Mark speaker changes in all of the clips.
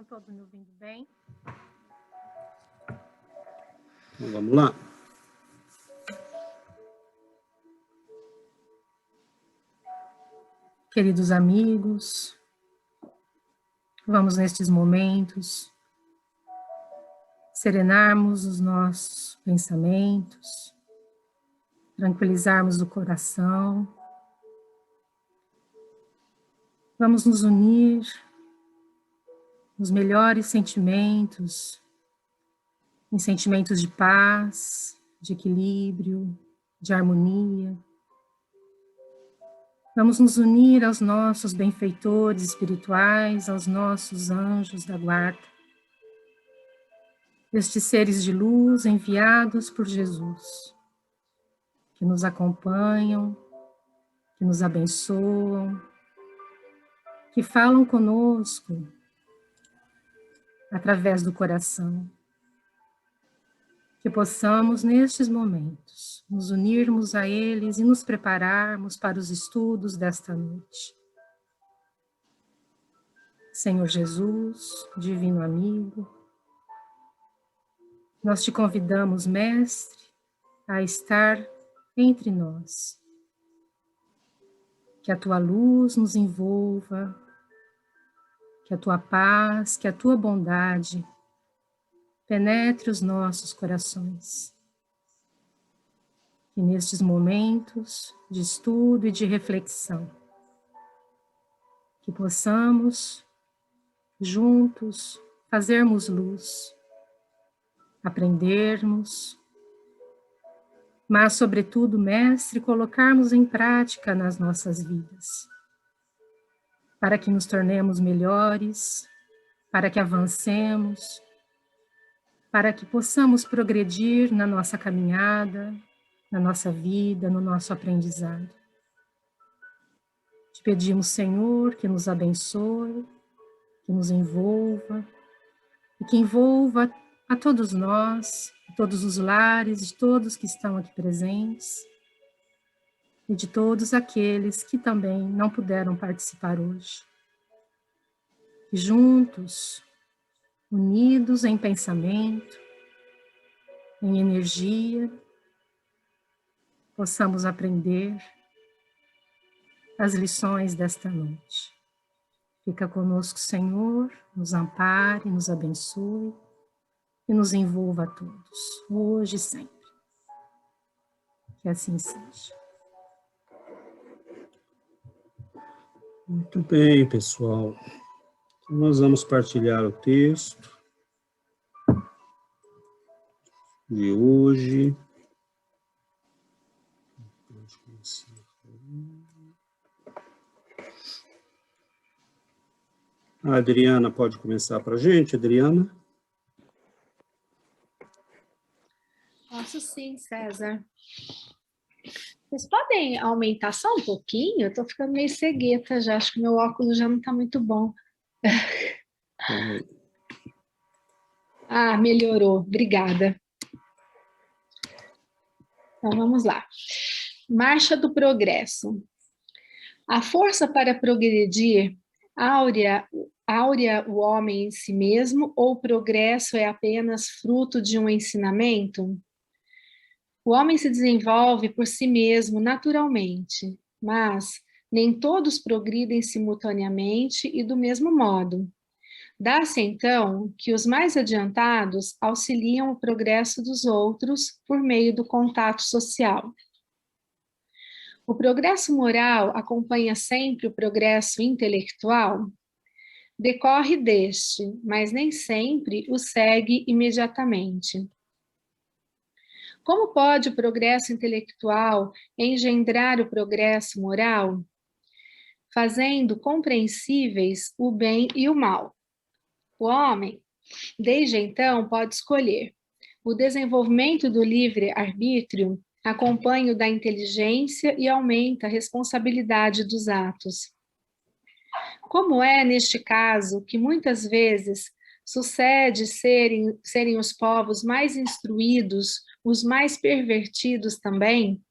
Speaker 1: Estão todos me ouvindo bem?
Speaker 2: Então, vamos lá.
Speaker 1: Queridos amigos, vamos nestes momentos serenarmos os nossos pensamentos, tranquilizarmos o coração. Vamos nos unir nos melhores sentimentos, em sentimentos de paz, de equilíbrio, de harmonia. Vamos nos unir aos nossos benfeitores espirituais, aos nossos anjos da guarda, estes seres de luz enviados por Jesus, que nos acompanham, que nos abençoam, que falam conosco através do coração. Que possamos, nestes momentos, nos unirmos a eles e nos prepararmos para os estudos desta noite. Senhor Jesus, divino amigo, nós te convidamos, Mestre, a estar entre nós. Que a tua luz nos envolva, que a tua paz, que a tua bondade penetre os nossos corações. Que nestes momentos de estudo e de reflexão, que possamos, juntos, fazermos luz, aprendermos, mas, sobretudo, Mestre, colocarmos em prática nas nossas vidas, para que nos tornemos melhores, para que avancemos, para que possamos progredir na nossa caminhada, na nossa vida, no nosso aprendizado. Te pedimos, Senhor, que nos abençoe, que nos envolva, e que envolva a todos nós, a todos os lares, de todos que estão aqui presentes, e de todos aqueles que também não puderam participar hoje. Que juntos, unidos em pensamento, em energia, possamos aprender as lições desta noite. Fica conosco, Senhor, nos ampare, nos abençoe e nos envolva a todos, hoje e sempre. Que assim seja.
Speaker 2: Muito bem, pessoal. Então, nós vamos partilhar o texto de hoje. A Adriana pode começar para a gente, Adriana?
Speaker 3: Posso sim, César. Vocês podem aumentar só um pouquinho? Eu estou ficando meio cegueta já, acho que meu óculos já não está muito bom. Ah, melhorou, obrigada. Então vamos lá. Marcha do progresso. A força para progredir áurea o homem em si mesmo, ou o progresso é apenas fruto de um ensinamento? O homem se desenvolve por si mesmo naturalmente, mas nem todos progridem simultaneamente e do mesmo modo. Dá-se então que os mais adiantados auxiliam o progresso dos outros por meio do contato social. O progresso moral acompanha sempre o progresso intelectual? Decorre deste, mas nem sempre o segue imediatamente. Como pode o progresso intelectual engendrar o progresso moral? Fazendo compreensíveis o bem e o mal. O homem, desde então, pode escolher. O desenvolvimento do livre-arbítrio acompanha o da inteligência e aumenta a responsabilidade dos atos. Como é, neste caso, que muitas vezes sucede serem os povos mais instruídos, os mais pervertidos também?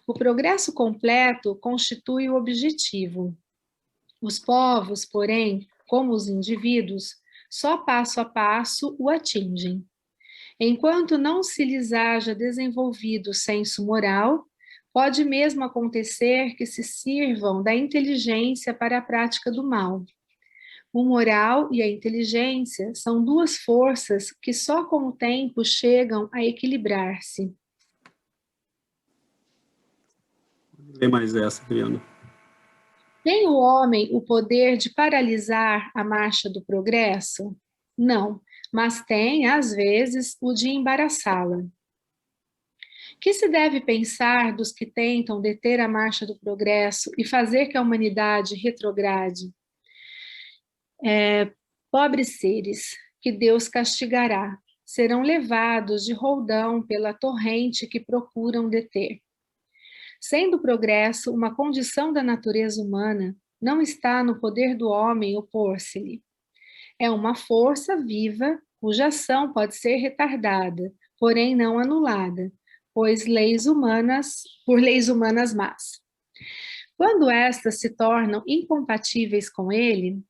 Speaker 3: O progresso completo constitui o objetivo. Os povos, porém, como os indivíduos, só passo a passo o atingem. Enquanto não se lhes haja desenvolvido o senso moral, pode mesmo acontecer que se sirvam da inteligência para a prática do mal. O moral e a inteligência são duas forças que só com o tempo chegam a equilibrar-se.
Speaker 2: Lê mais essa, Adriana.
Speaker 3: Tem o homem o poder de paralisar a marcha do progresso? Não, mas tem, às vezes, o de embaraçá-la. Que se deve pensar dos que tentam deter a marcha do progresso e fazer que a humanidade retrograde? Pobres seres, que Deus castigará, serão levados de roldão pela torrente que procuram deter. Sendo o progresso uma condição da natureza humana, não está no poder do homem opor-se-lhe. É uma força viva, cuja ação pode ser retardada, porém não anulada, por leis humanas más. Quando estas se tornam incompatíveis com ele,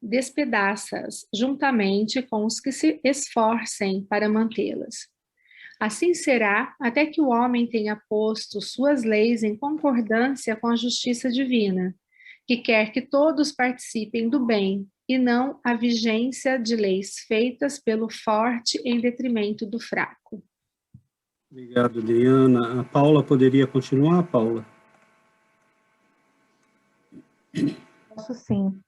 Speaker 3: despedaça-as juntamente com os que se esforcem para mantê-las. Assim será até que o homem tenha posto suas leis em concordância com a justiça divina, que quer que todos participem do bem e não a vigência de leis feitas pelo forte em detrimento do fraco.
Speaker 2: Obrigado, Adriana. A Paula poderia continuar, Paula?
Speaker 4: Posso sim.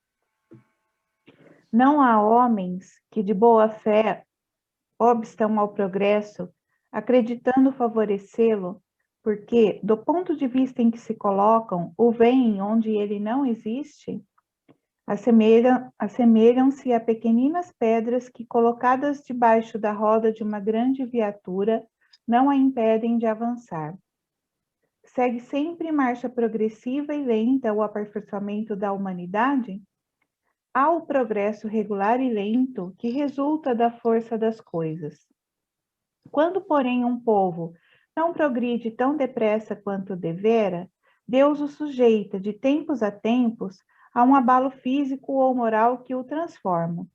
Speaker 4: Não há homens que de boa fé obstam ao progresso, acreditando favorecê-lo, porque, do ponto de vista em que se colocam, o veem onde ele não existe? Assemelham-se a pequeninas pedras que, colocadas debaixo da roda de uma grande viatura, não a impedem de avançar. Segue sempre marcha progressiva e lenta o aperfeiçoamento da humanidade? Há o progresso regular e lento que resulta da força das coisas. Quando, porém, um povo não progride tão depressa quanto devera, Deus o sujeita, de tempos a tempos, a um abalo físico ou moral que o transforma.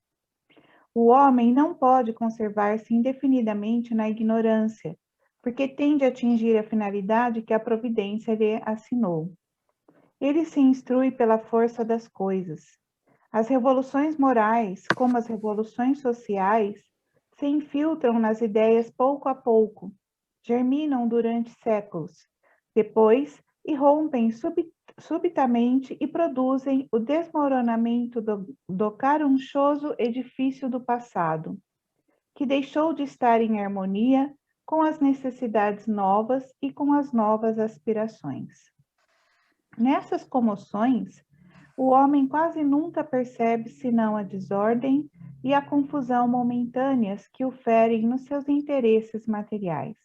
Speaker 4: O homem não pode conservar-se indefinidamente na ignorância, porque tende a atingir a finalidade que a providência lhe assinou. Ele se instrui pela força das coisas. As revoluções morais, como as revoluções sociais, se infiltram nas ideias pouco a pouco, germinam durante séculos, depois irrompem subitamente e produzem o desmoronamento do carunchoso edifício do passado, que deixou de estar em harmonia com as necessidades novas e com as novas aspirações. Nessas comoções, o homem quase nunca percebe senão a desordem e a confusão momentâneas que o ferem nos seus interesses materiais.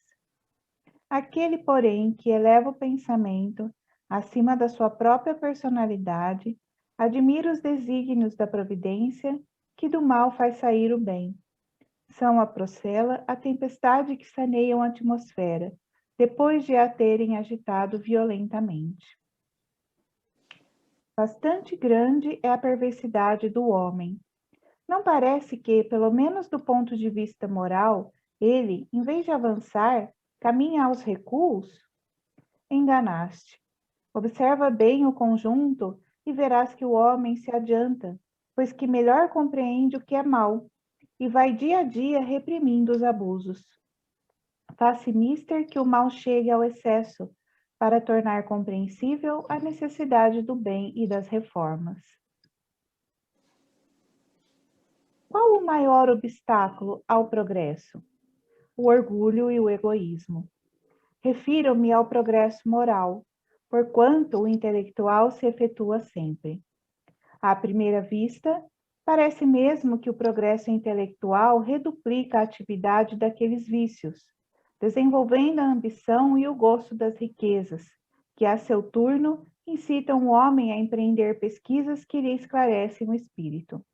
Speaker 4: Aquele, porém, que eleva o pensamento acima da sua própria personalidade, admira os desígnios da providência, que do mal faz sair o bem. São a procela, a tempestade que saneiam a atmosfera, depois de a terem agitado violentamente. Bastante grande é a perversidade do homem. Não parece que, pelo menos do ponto de vista moral, ele, em vez de avançar, caminha aos recuos? Enganaste. Observa bem o conjunto e verás que o homem se adianta, pois que melhor compreende o que é mal, e vai dia a dia reprimindo os abusos. Faz-se mister que o mal chegue ao excesso, para tornar compreensível a necessidade do bem e das reformas. Qual o maior obstáculo ao progresso? O orgulho e o egoísmo. Refiro-me ao progresso moral, porquanto o intelectual se efetua sempre. À primeira vista, parece mesmo que o progresso intelectual reduplica a atividade daqueles vícios, desenvolvendo a ambição e o gosto das riquezas, que, a seu turno, incitam o homem a empreender pesquisas que lhe esclarecem o espírito.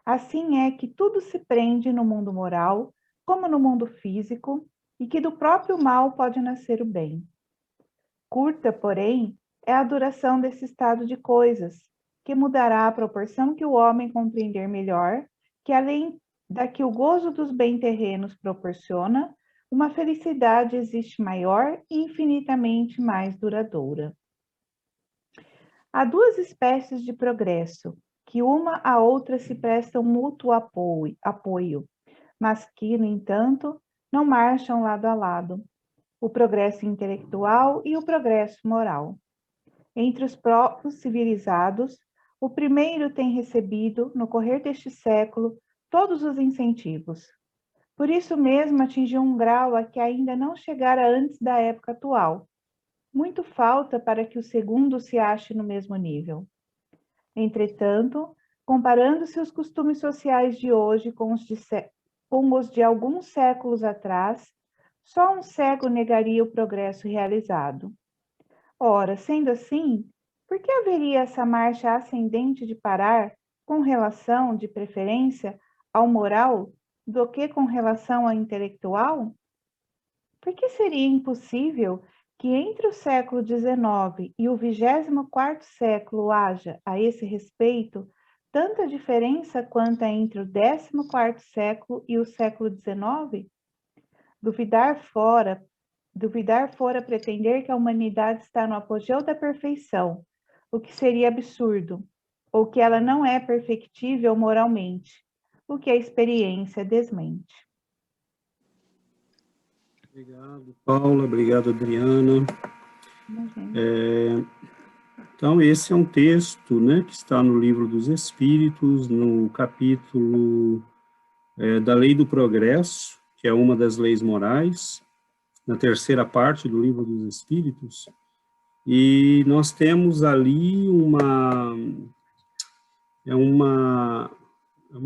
Speaker 4: Assim é que tudo se prende no mundo moral, como no mundo físico, e que do próprio mal pode nascer o bem. Curta, porém, é a duração desse estado de coisas, que mudará à proporção que o homem compreender melhor que, além da que o gozo dos bens terrenos proporciona, uma felicidade existe maior e infinitamente mais duradoura. Há duas espécies de progresso, que uma à outra se prestam mútuo apoio, mas que, no entanto, não marcham lado a lado: o progresso intelectual e o progresso moral. Entre os povos civilizados, o primeiro tem recebido, no correr deste século, todos os incentivos. Por isso mesmo atingiu um grau a que ainda não chegara antes da época atual. Muito falta para que o segundo se ache no mesmo nível. Entretanto, comparando-se os costumes sociais de hoje com os de alguns séculos atrás, só um cego negaria o progresso realizado. Ora, sendo assim, por que haveria essa marcha ascendente de parar com relação, de preferência, ao moral do que com relação ao intelectual? Por que seria impossível que entre o século XIX e o 24º século haja, a esse respeito, tanta diferença quanto entre o 14º século e o século XIX? Duvidar fora pretender que a humanidade está no apogeu da perfeição, o que seria absurdo, ou que ela não é perfectível moralmente, o que a experiência desmente.
Speaker 2: Obrigado, Paula. Obrigado, Adriana. Então, esse é um texto, né, que está no Livro dos Espíritos, no capítulo da Lei do Progresso, que é uma das leis morais, na terceira parte do Livro dos Espíritos, e nós temos ali uma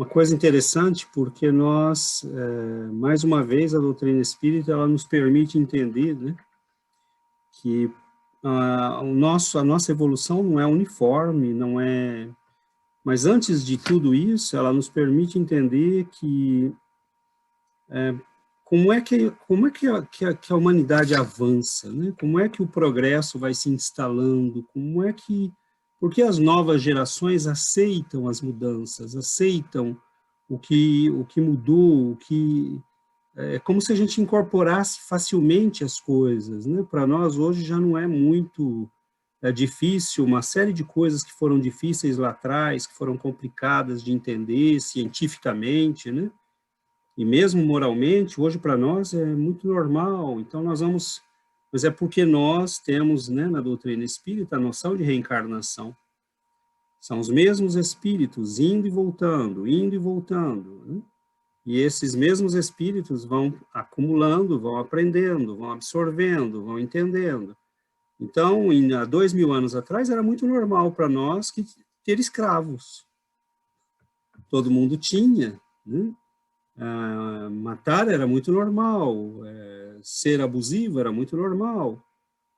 Speaker 2: coisa interessante, porque nós, mais uma vez, a doutrina espírita, ela nos permite entender, né, que a nossa evolução não é uniforme, não é... Mas antes de tudo isso, ela nos permite entender que como é que a humanidade avança, né? Como é que o progresso vai se instalando, porque as novas gerações aceitam as mudanças, aceitam o que mudou, é como se a gente incorporasse facilmente as coisas, né? Para nós hoje já não é muito difícil, uma série de coisas que foram difíceis lá atrás, que foram complicadas de entender cientificamente, né? E mesmo moralmente, hoje para nós é muito normal. Então mas é porque nós temos, né, na doutrina espírita, a noção de reencarnação. São os mesmos espíritos indo e voltando, né? E esses mesmos espíritos vão acumulando, vão aprendendo, vão absorvendo, vão entendendo. Então, há 2000 anos atrás, era muito normal para nós ter escravos. Todo mundo tinha, né? Matar era muito normal, ser abusivo era muito normal,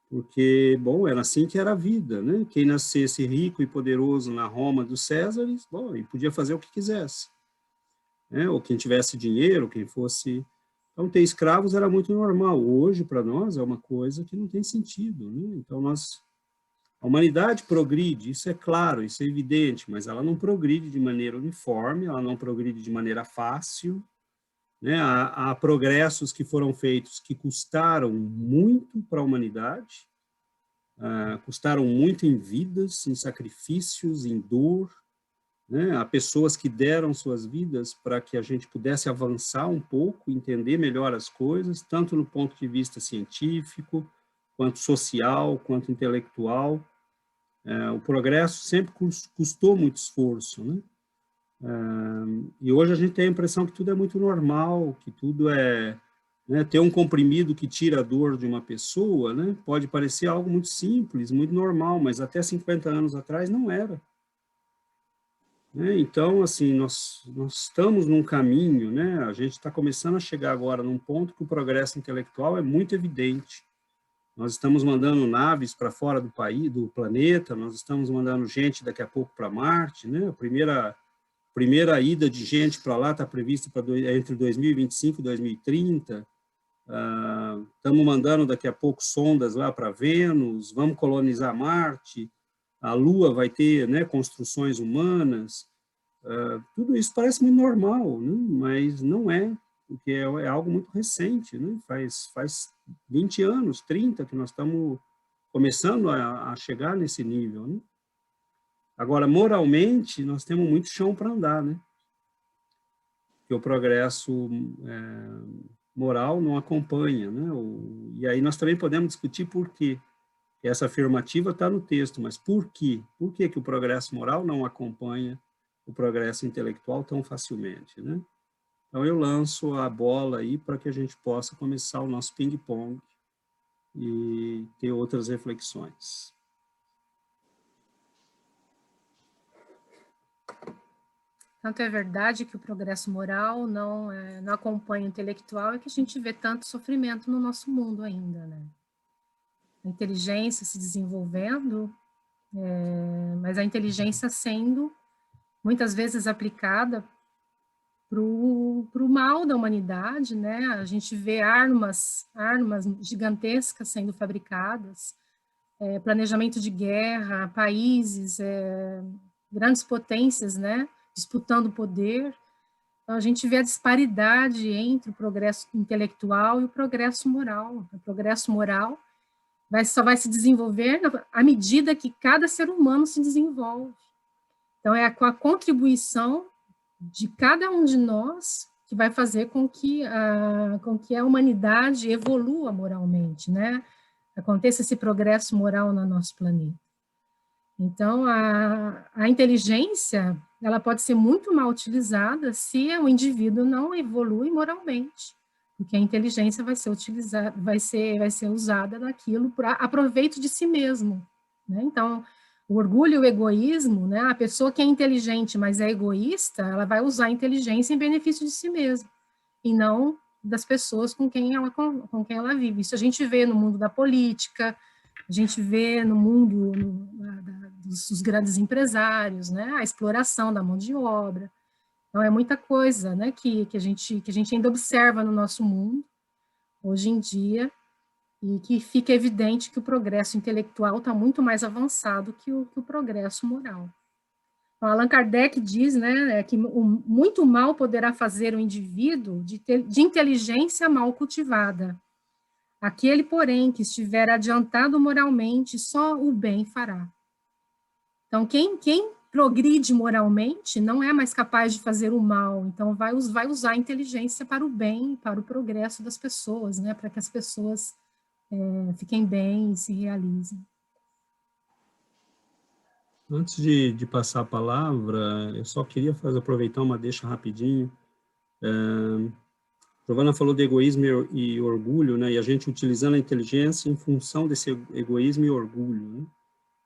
Speaker 2: porque, bom, era assim que era a vida, né? Quem nascesse rico e poderoso na Roma dos Césares, bom, ele podia fazer o que quisesse. Ou quem tivesse dinheiro, quem fosse... Então, ter escravos era muito normal. Hoje, para nós, é uma coisa que não tem sentido, né? Então, a humanidade progride, isso é claro, isso é evidente, mas ela não progride de maneira uniforme, ela não progride de maneira fácil, né? Há progressos que foram feitos que custaram muito para a humanidade, custaram muito em vidas, em sacrifícios, em dor, né? Há pessoas que deram suas vidas para que a gente pudesse avançar um pouco, entender melhor as coisas, tanto no ponto de vista científico, quanto social, quanto intelectual. O progresso sempre custou muito esforço, né? E hoje a gente tem a impressão que tudo é muito normal, que tudo é... Né, ter um comprimido que tira a dor de uma pessoa, né, pode parecer algo muito simples, muito normal, mas até 50 anos atrás não era. Então, assim, nós estamos num caminho, né? A gente está começando a chegar agora num ponto que o progresso intelectual é muito evidente. Nós estamos mandando naves para fora do país, do planeta, nós estamos mandando gente daqui a pouco para Marte, né? A primeira ida de gente para lá está prevista entre 2025 e 2030. Estamos mandando daqui a pouco sondas lá para Vênus, vamos colonizar Marte. a Lua vai ter, né, construções humanas, tudo isso parece muito normal, né? Mas não é, porque é algo muito recente, né? Faz 20 anos, 30, que nós estamos começando a chegar nesse nível, né? Agora, moralmente, nós temos muito chão para andar, né? Que o progresso moral não acompanha, né? E aí nós também podemos discutir por quê. Essa afirmativa está no texto, mas por quê? Por que que o progresso moral não acompanha o progresso intelectual tão facilmente, né? Então, eu lanço a bola aí para que a gente possa começar o nosso ping-pong e ter outras reflexões.
Speaker 1: Tanto é verdade que o progresso moral não acompanha o intelectual, é que a gente vê tanto sofrimento no nosso mundo ainda, né? A inteligência se desenvolvendo, mas a inteligência sendo muitas vezes aplicada para o mal da humanidade, né? A gente vê armas gigantescas sendo fabricadas, planejamento de guerra, países, grandes potências, né? Disputando poder. Então, a gente vê a disparidade entre o progresso intelectual e o progresso moral. O progresso moral só vai se desenvolver à medida que cada ser humano se desenvolve. Então, é com a contribuição de cada um de nós que vai fazer com que a humanidade evolua moralmente, né? Aconteça esse progresso moral no nosso planeta. Então, a inteligência, ela pode ser muito mal utilizada se o indivíduo não evolui moralmente, porque a inteligência vai ser utilizada, vai ser usada naquilo para aproveito de si mesmo, né? Então, o orgulho e o egoísmo, né? A pessoa que é inteligente, mas é egoísta, ela vai usar a inteligência em benefício de si mesma, e não das pessoas com quem ela vive. Isso a gente vê no mundo da política, a gente vê no mundo dos grandes empresários, né? A exploração da mão de obra. Então, é muita coisa, né, que a gente ainda observa no nosso mundo, hoje em dia, e que fica evidente que o progresso intelectual está muito mais avançado que o progresso moral. Então, Allan Kardec diz, né, que muito mal poderá fazer o indivíduo de inteligência mal cultivada. Aquele, porém, que estiver adiantado moralmente, só o bem fará. Então, quem progride moralmente não é mais capaz de fazer o mal, então vai usar a inteligência para o bem, para o progresso das pessoas, né, para que as pessoas fiquem bem e se realizem.
Speaker 2: Antes de passar a palavra, eu só queria aproveitar uma deixa rapidinho. Giovana falou de egoísmo e orgulho, né? E a gente utilizando a inteligência em função desse egoísmo e orgulho, né?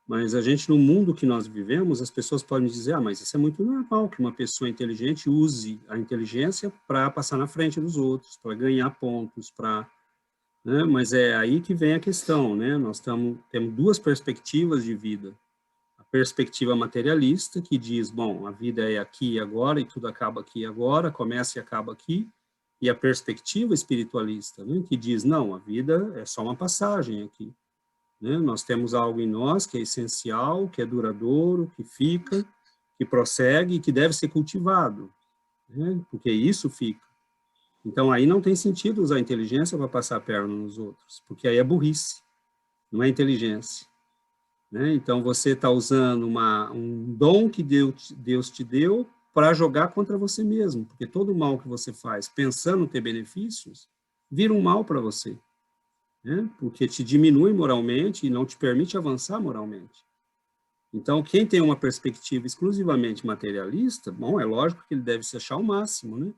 Speaker 2: Mas a gente, no mundo que nós vivemos, as pessoas podem dizer, mas isso é muito normal que uma pessoa inteligente use a inteligência para passar na frente dos outros, para ganhar pontos, né? Mas é aí que vem a questão, né? Nós temos duas perspectivas de vida. A perspectiva materialista, que diz, bom, a vida é aqui e agora, e tudo acaba aqui e agora, começa e acaba aqui, e a perspectiva espiritualista, né, que diz, não, a vida é só uma passagem aqui. Né? Nós temos algo em nós que é essencial, que é duradouro, que fica, que prossegue e que deve ser cultivado, né? Porque isso fica. Então, aí não tem sentido usar a inteligência para passar a perna nos outros, porque aí é burrice, não é inteligência. Né? Então, você está usando um dom que Deus te deu para jogar contra você mesmo, porque todo mal que você faz pensando ter benefícios, vira um mal para você, né? Porque te diminui moralmente e não te permite avançar moralmente. Então, quem tem uma perspectiva exclusivamente materialista, bom, é lógico que ele deve se achar o máximo, né?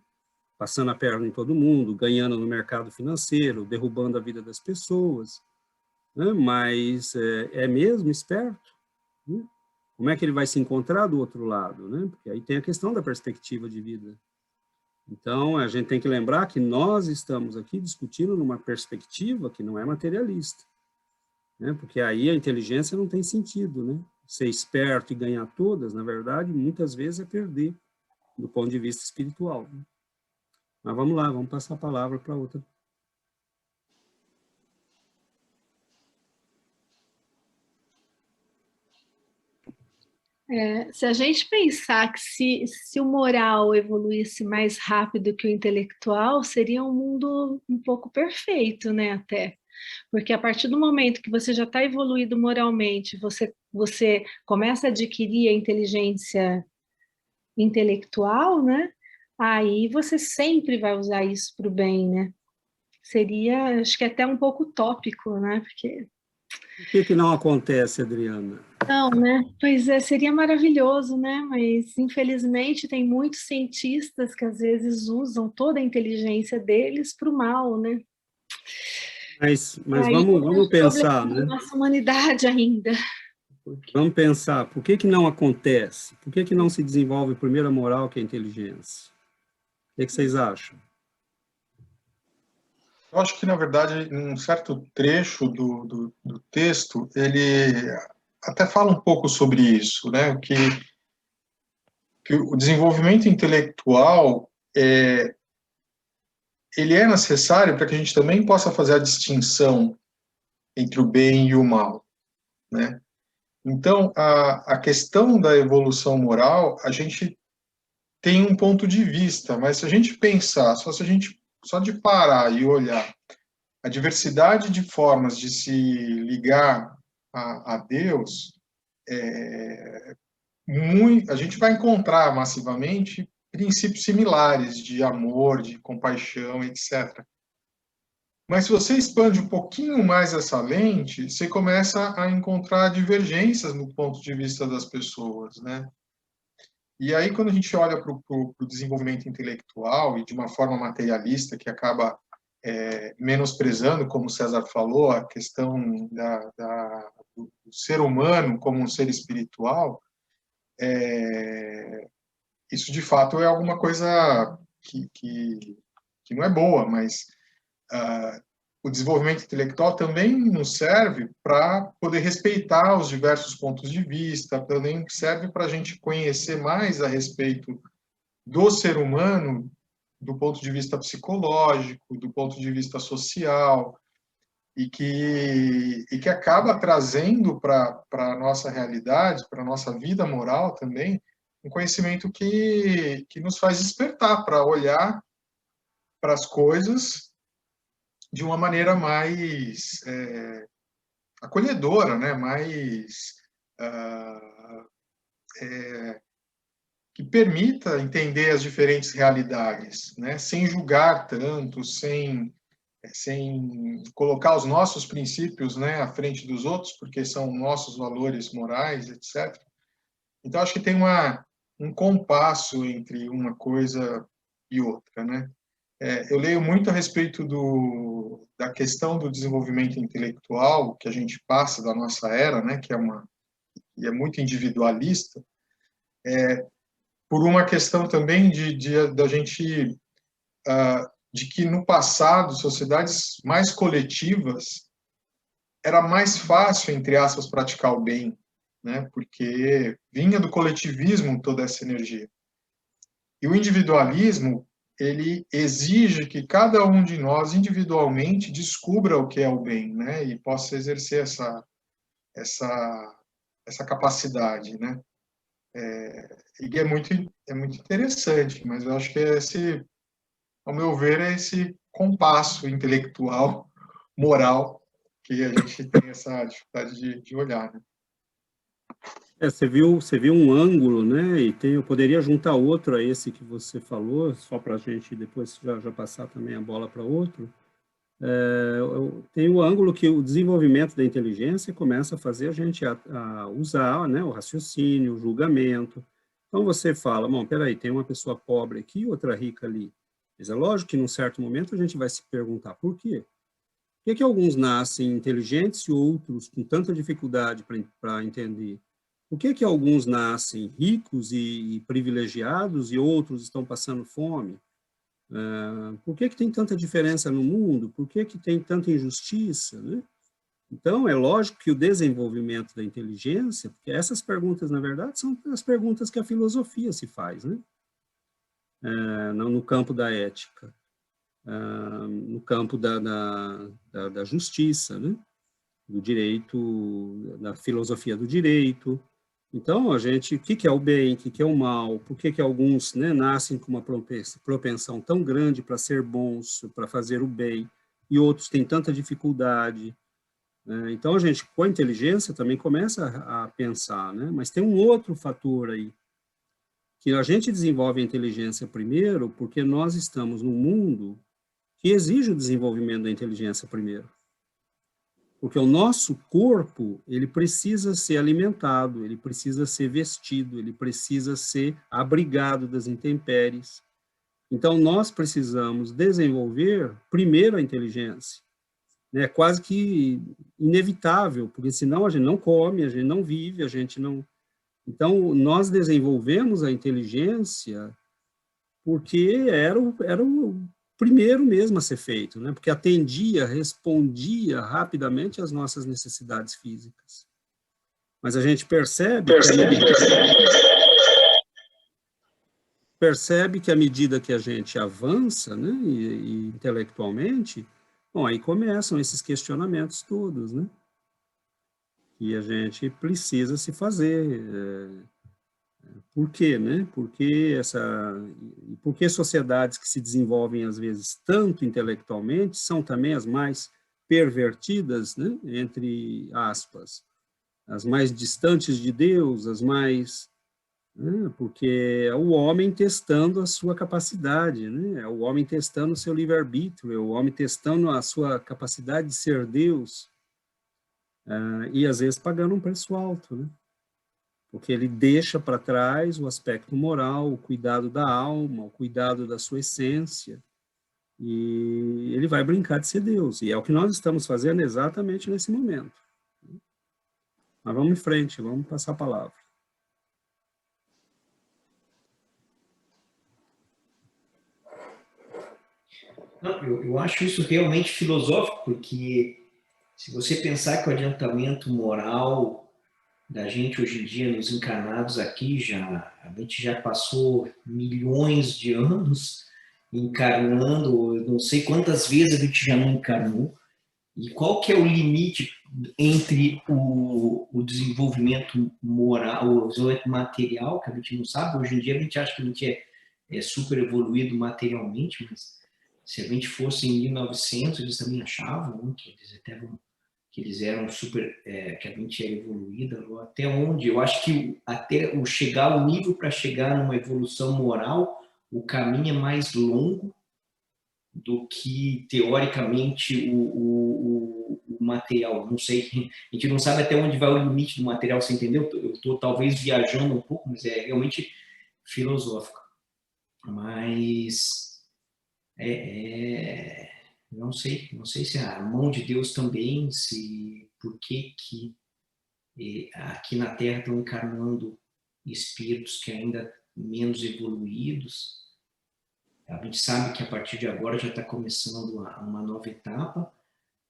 Speaker 2: Passando a perna em todo mundo, ganhando no mercado financeiro, derrubando a vida das pessoas, né? Mas é mesmo esperto, né? Como é que ele vai se encontrar do outro lado, né? Porque aí tem a questão da perspectiva de vida. Então, a gente tem que lembrar que nós estamos aqui discutindo numa perspectiva que não é materialista, né? Porque aí a inteligência não tem sentido, né? Ser esperto e ganhar todas, na verdade, muitas vezes é perder do ponto de vista espiritual, né? Mas vamos lá, vamos passar a palavra para outra.
Speaker 3: Se a gente pensar que se o moral evoluísse mais rápido que o intelectual, seria um mundo um pouco perfeito, né, até. Porque a partir do momento que você já está evoluído moralmente, você começa a adquirir a inteligência intelectual, né? Aí você sempre vai usar isso para o bem, né? Seria, acho que até um pouco utópico, né? Porque
Speaker 2: Por que não acontece, Adriana?
Speaker 3: não, né? Pois é, seria maravilhoso, né? Mas infelizmente tem muitos cientistas que às vezes usam toda a inteligência deles para o mal, né?
Speaker 2: Mas
Speaker 3: Aí
Speaker 2: vamos
Speaker 3: é um problema
Speaker 2: pensar,
Speaker 3: da
Speaker 2: né?
Speaker 3: nossa humanidade ainda.
Speaker 2: Vamos pensar, por que não acontece? Por que não se desenvolve primeiro a moral que a inteligência? O que vocês acham?
Speaker 5: Eu acho que, na verdade, um certo trecho do texto, ele até fala um pouco sobre isso, né? Que o desenvolvimento intelectual ele é necessário para que a gente também possa fazer a distinção entre o bem e o mal, né? Então, a questão da evolução moral, a gente tem um ponto de vista, mas se a gente pensar, só de parar e olhar a diversidade de formas de se ligar a Deus, a gente vai encontrar massivamente princípios similares de amor, de compaixão, etc. Mas se você expande um pouquinho mais essa lente, você começa a encontrar divergências no ponto de vista das pessoas, né? E aí, quando a gente olha para o desenvolvimento intelectual e de uma forma materialista, que acaba menosprezando, como o César falou, a questão do ser humano como um ser espiritual, isso de fato é alguma coisa que não é boa, mas o desenvolvimento intelectual também nos serve para poder respeitar os diversos pontos de vista, também serve para a gente conhecer mais a respeito do ser humano do ponto de vista psicológico, do ponto de vista social, e que acaba trazendo para a nossa realidade, para a nossa vida moral também, um conhecimento que nos faz despertar para olhar para as coisas de uma maneira mais acolhedora, né? Mais que permita entender as diferentes realidades, né? Sem julgar tanto, sem colocar os nossos princípios, né, à frente dos outros, porque são nossos valores morais, etc. Então, acho que tem um compasso entre uma coisa e outra, né? Eu leio muito a respeito da questão do desenvolvimento intelectual que a gente passa da nossa era, né, que é muito individualista, por uma questão também da gente de que no passado sociedades mais coletivas era mais fácil, entre aspas, praticar o bem, né? Porque vinha do coletivismo toda essa energia. E o individualismo, ele exige que cada um de nós individualmente descubra o que é o bem, né? E possa exercer essa capacidade, né? E é muito interessante, mas eu acho que ao meu ver, é esse compasso intelectual, moral, que a gente tem essa dificuldade de olhar, né?
Speaker 2: Você viu um ângulo, né? E eu poderia juntar outro a esse que você falou, só para a gente depois já passar também a bola para outro. Tem o ângulo que o desenvolvimento da inteligência começa a fazer a gente a usar, né, o raciocínio, o julgamento. Então você fala, bom, peraí, tem uma pessoa pobre aqui, outra rica ali. Mas é lógico que num certo momento a gente vai se perguntar por quê? Por que alguns nascem inteligentes e outros com tanta dificuldade para entender? Por que alguns nascem ricos e privilegiados e outros estão passando fome? Por que tem tanta diferença no mundo? Por que tem tanta injustiça, né? Então, é lógico que o desenvolvimento da inteligência, porque essas perguntas, na verdade, são as perguntas que a filosofia se faz, né? No campo da ética, no campo da justiça, né? Do direito, da filosofia do direito, Então, a gente, o que é o bem, o que é o mal, por que alguns, né, nascem com uma propensão tão grande para ser bons, para fazer o bem, e outros têm tanta dificuldade, né? Então, a gente, com a inteligência, também começa a pensar, né? Mas tem um outro fator aí, que a gente desenvolve a inteligência primeiro, porque nós estamos num mundo que exige o desenvolvimento da inteligência primeiro. Porque o nosso corpo, ele precisa ser alimentado, ele precisa ser vestido, ele precisa ser abrigado das intempéries. Então, nós precisamos desenvolver primeiro a inteligência. É quase que inevitável, porque senão a gente não come, a gente não vive, a gente não... Então, nós desenvolvemos a inteligência porque era o primeiro mesmo a ser feito, né? Porque atendia, respondia rapidamente às nossas necessidades físicas. Mas a gente percebe que à medida que a gente avança, né, e intelectualmente, bom, aí começam esses questionamentos todos, né? E a gente precisa se fazer. Por quê, né? Por que sociedades que se desenvolvem, às vezes, tanto intelectualmente, são também as mais pervertidas, né? Entre aspas, as mais distantes de Deus, as mais... Né? Porque é o homem testando a sua capacidade, né? É o homem testando o seu livre-arbítrio, é o homem testando a sua capacidade de ser Deus, e, às vezes, pagando um preço alto, né? Porque ele deixa para trás o aspecto moral, o cuidado da alma, o cuidado da sua essência, e ele vai brincar de ser Deus, e é o que nós estamos fazendo exatamente nesse momento. Mas vamos em frente, vamos passar a palavra.
Speaker 6: Não, eu acho isso realmente filosófico, porque se você pensar que o adiantamento moral da gente hoje em dia, nos encarnados aqui, a gente já passou milhões de anos encarnando, não sei quantas vezes a gente já não encarnou, e qual que é o limite entre o desenvolvimento moral, o desenvolvimento material, que a gente não sabe, hoje em dia a gente acha que a gente é super evoluído materialmente, mas se a gente fosse em 1900, eles também achavam, né, que eles eram super, que a gente era evoluída, até onde? Eu acho que até o chegar ao nível para chegar numa evolução moral, o caminho é mais longo do que, teoricamente, o material. Não sei, a gente não sabe até onde vai o limite do material, você entendeu? Eu estou talvez viajando um pouco, mas é realmente filosófico. Mas não sei se a mão de Deus também, por que aqui na Terra estão encarnando espíritos que ainda menos evoluídos. A gente sabe que a partir de agora já está começando uma nova etapa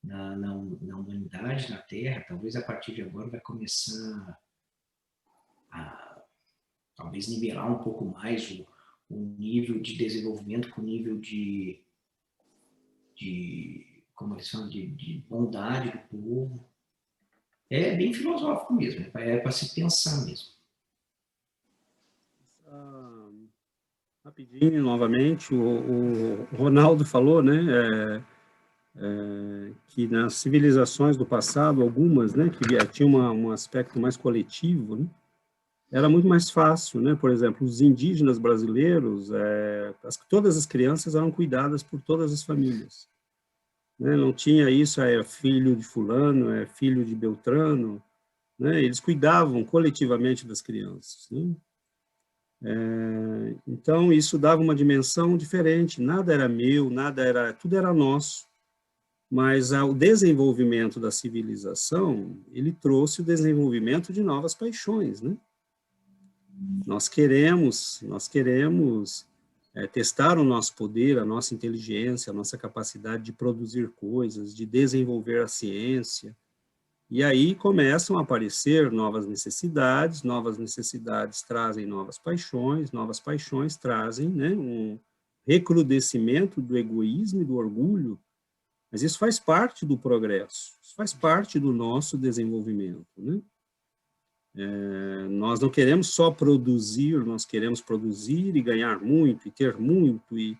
Speaker 6: na humanidade, na Terra. Talvez a partir de agora vai começar a talvez nivelar um pouco mais o nível de desenvolvimento com o nível de como eles falam, de bondade do povo. É bem filosófico mesmo, é para se pensar mesmo.
Speaker 2: Rapidinho, novamente, o Ronaldo falou, né, que nas civilizações do passado, algumas, né, que tinham um aspecto mais coletivo, né, era muito mais fácil, né, por exemplo, os indígenas brasileiros, todas as crianças eram cuidadas por todas as famílias. Né, não tinha isso, é filho de fulano, é filho de Beltrano, né, eles cuidavam coletivamente das crianças, né. Então, isso dava uma dimensão diferente, nada era meu, tudo era nosso, mas o desenvolvimento da civilização, ele trouxe o desenvolvimento de novas paixões, né? Nós queremos testar o nosso poder, a nossa inteligência, a nossa capacidade de produzir coisas, de desenvolver a ciência. E aí começam a aparecer novas necessidades trazem novas paixões trazem, né, um recrudescimento do egoísmo e do orgulho, mas isso faz parte do progresso, isso faz parte do nosso desenvolvimento, né? nós não queremos só produzir, nós queremos produzir e ganhar muito, e ter muito, e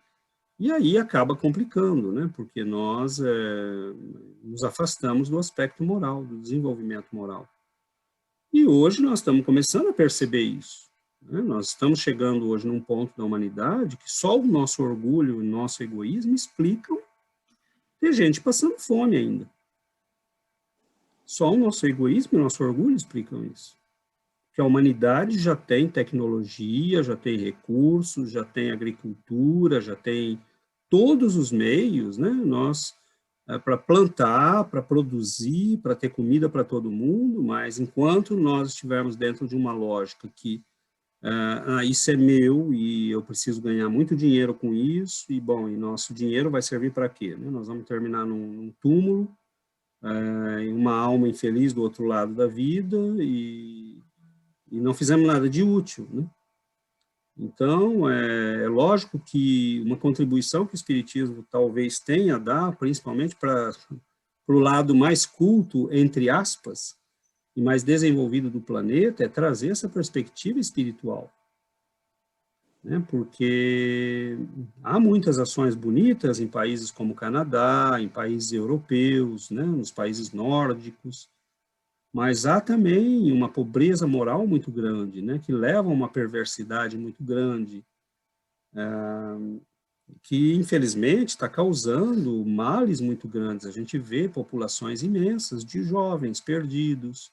Speaker 2: aí acaba complicando, né? Porque nós nos afastamos do aspecto moral, do desenvolvimento moral. E hoje nós estamos começando a perceber isso, né? Nós estamos chegando hoje num ponto da humanidade que só o nosso orgulho e o nosso egoísmo explicam ter gente passando fome ainda. Só o nosso egoísmo e o nosso orgulho explicam isso. Que a humanidade já tem tecnologia, já tem recursos, já tem agricultura, já tem todos os meios, né? Nós, para plantar, para produzir, para ter comida para todo mundo, mas enquanto nós estivermos dentro de uma lógica que isso é meu e eu preciso ganhar muito dinheiro com isso, e bom, e nosso dinheiro vai servir para quê? Né? Nós vamos terminar num túmulo, em uma alma infeliz do outro lado da vida, e não fizemos nada de útil, né? Então, é lógico que uma contribuição que o Espiritismo talvez tenha a dar, principalmente para o lado mais culto, entre aspas, e mais desenvolvido do planeta, é trazer essa perspectiva espiritual. Né? Porque há muitas ações bonitas em países como o Canadá, em países europeus, né? Nos países nórdicos, mas há também uma pobreza moral muito grande, né, que leva a uma perversidade muito grande, que infelizmente está causando males muito grandes. A gente vê populações imensas de jovens perdidos,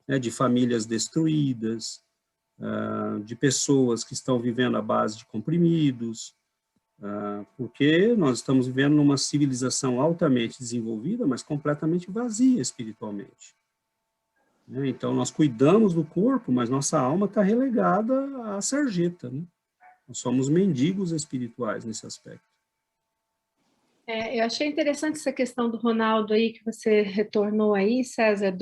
Speaker 2: né, de famílias destruídas, de pessoas que estão vivendo à base de comprimidos, porque nós estamos vivendo numa civilização altamente desenvolvida, mas completamente vazia espiritualmente. Então, nós cuidamos do corpo, mas nossa alma está relegada à sarjeta, né? Nós somos mendigos espirituais nesse aspecto.
Speaker 3: Eu achei interessante essa questão do Ronaldo aí, que você retornou aí, César,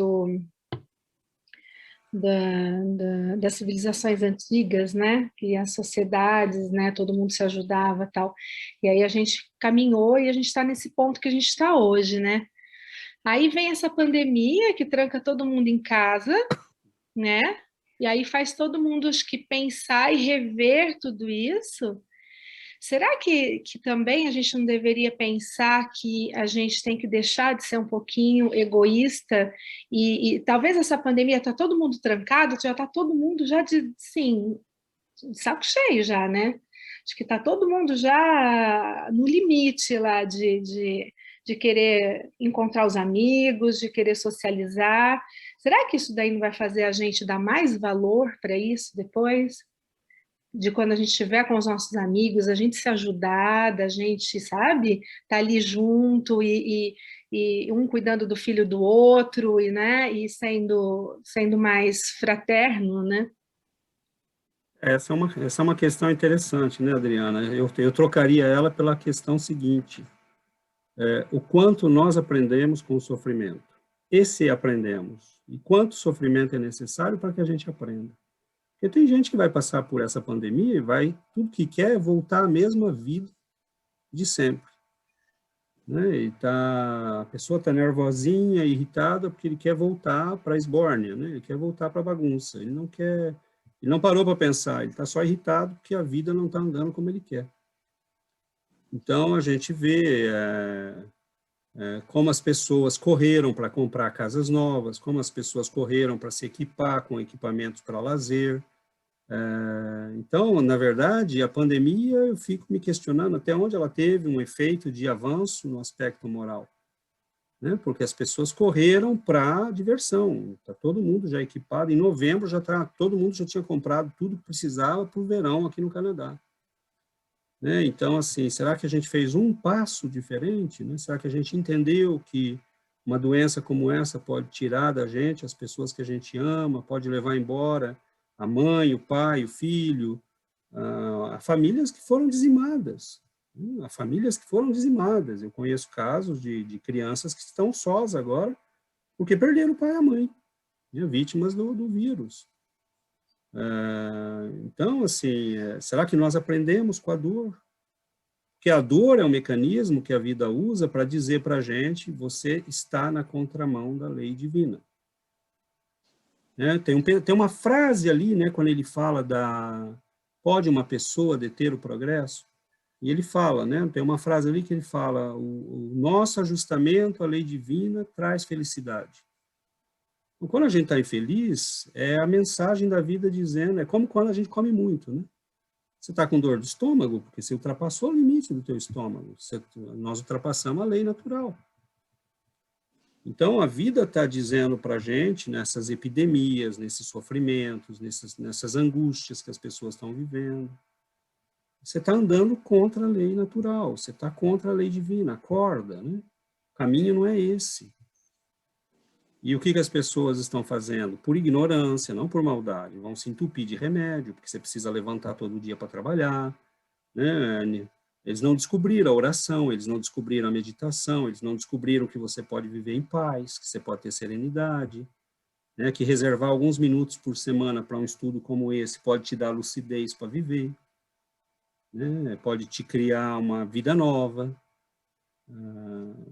Speaker 3: das civilizações antigas, né? Que as sociedades, né? Todo mundo se ajudava e tal. E aí a gente caminhou e a gente está nesse ponto que a gente está hoje, né? Aí vem essa pandemia que tranca todo mundo em casa, né? E aí faz todo mundo, acho que, pensar e rever tudo isso. Será que também a gente não deveria pensar que a gente tem que deixar de ser um pouquinho egoísta e talvez essa pandemia está todo mundo trancado, já está todo mundo já de saco cheio já, né? Acho que está todo mundo já no limite lá de querer encontrar os amigos, de querer socializar. Será que isso daí não vai fazer a gente dar mais valor para isso depois? De quando a gente estiver com os nossos amigos, a gente se ajudar, da gente, sabe, tá ali junto e um cuidando do filho do outro e, né, e sendo mais fraterno, né?
Speaker 2: Essa é uma questão interessante, né, Adriana? Eu trocaria ela pela questão seguinte: o quanto nós aprendemos com o sofrimento. E se aprendemos? E quanto sofrimento é necessário para que a gente aprenda? Porque tem gente que vai passar por essa pandemia e tudo que quer é voltar à mesma vida de sempre. Né? A pessoa está nervosinha, irritada, porque ele quer voltar para a esbórnia, né? Ele quer voltar para a bagunça. Ele não parou para pensar, ele está só irritado porque a vida não está andando como ele quer. Então, a gente vê como as pessoas correram para comprar casas novas, como as pessoas correram para se equipar com equipamentos para lazer. Então, na verdade, a pandemia, eu fico me questionando até onde ela teve um efeito de avanço no aspecto moral, né? Porque as pessoas correram para diversão, está todo mundo já equipado, em novembro todo mundo já tinha comprado tudo que precisava para o verão aqui no Canadá. Né? Então, assim, será que a gente fez um passo diferente? Né? Será que a gente entendeu que uma doença como essa pode tirar da gente as pessoas que a gente ama, pode levar embora a mãe, o pai, o filho, famílias que foram dizimadas, né? Famílias que foram dizimadas. Eu conheço casos de crianças que estão sós agora porque perderam o pai e a mãe, né? Vítimas do vírus. Então, assim, será que nós aprendemos com a dor? Porque a dor é um mecanismo que a vida usa para dizer para a gente: você está na contramão da lei divina. né? Tem uma frase ali, né, quando ele fala pode uma pessoa deter o progresso? E ele fala, né, tem uma frase ali que ele fala, o nosso ajustamento à lei divina traz felicidade. Então, quando a gente está infeliz, é a mensagem da vida dizendo, é como quando a gente come muito, né? Você está com dor de estômago, porque você ultrapassou o limite do teu estômago. Nós ultrapassamos a lei natural. Então, a vida está dizendo para a gente, nessas epidemias, nesses sofrimentos, nessas angústias que as pessoas estão vivendo, você está andando contra a lei natural, você está contra a lei divina, acorda, né? O caminho não é esse. E o que as pessoas estão fazendo? Por ignorância, não por maldade. Vão se entupir de remédio, porque você precisa levantar todo dia para trabalhar, né? Eles não descobriram a oração, eles não descobriram a meditação, eles não descobriram que você pode viver em paz, que você pode ter serenidade, né? Que reservar alguns minutos por semana para um estudo como esse pode te dar lucidez para viver, né? Pode te criar uma vida nova.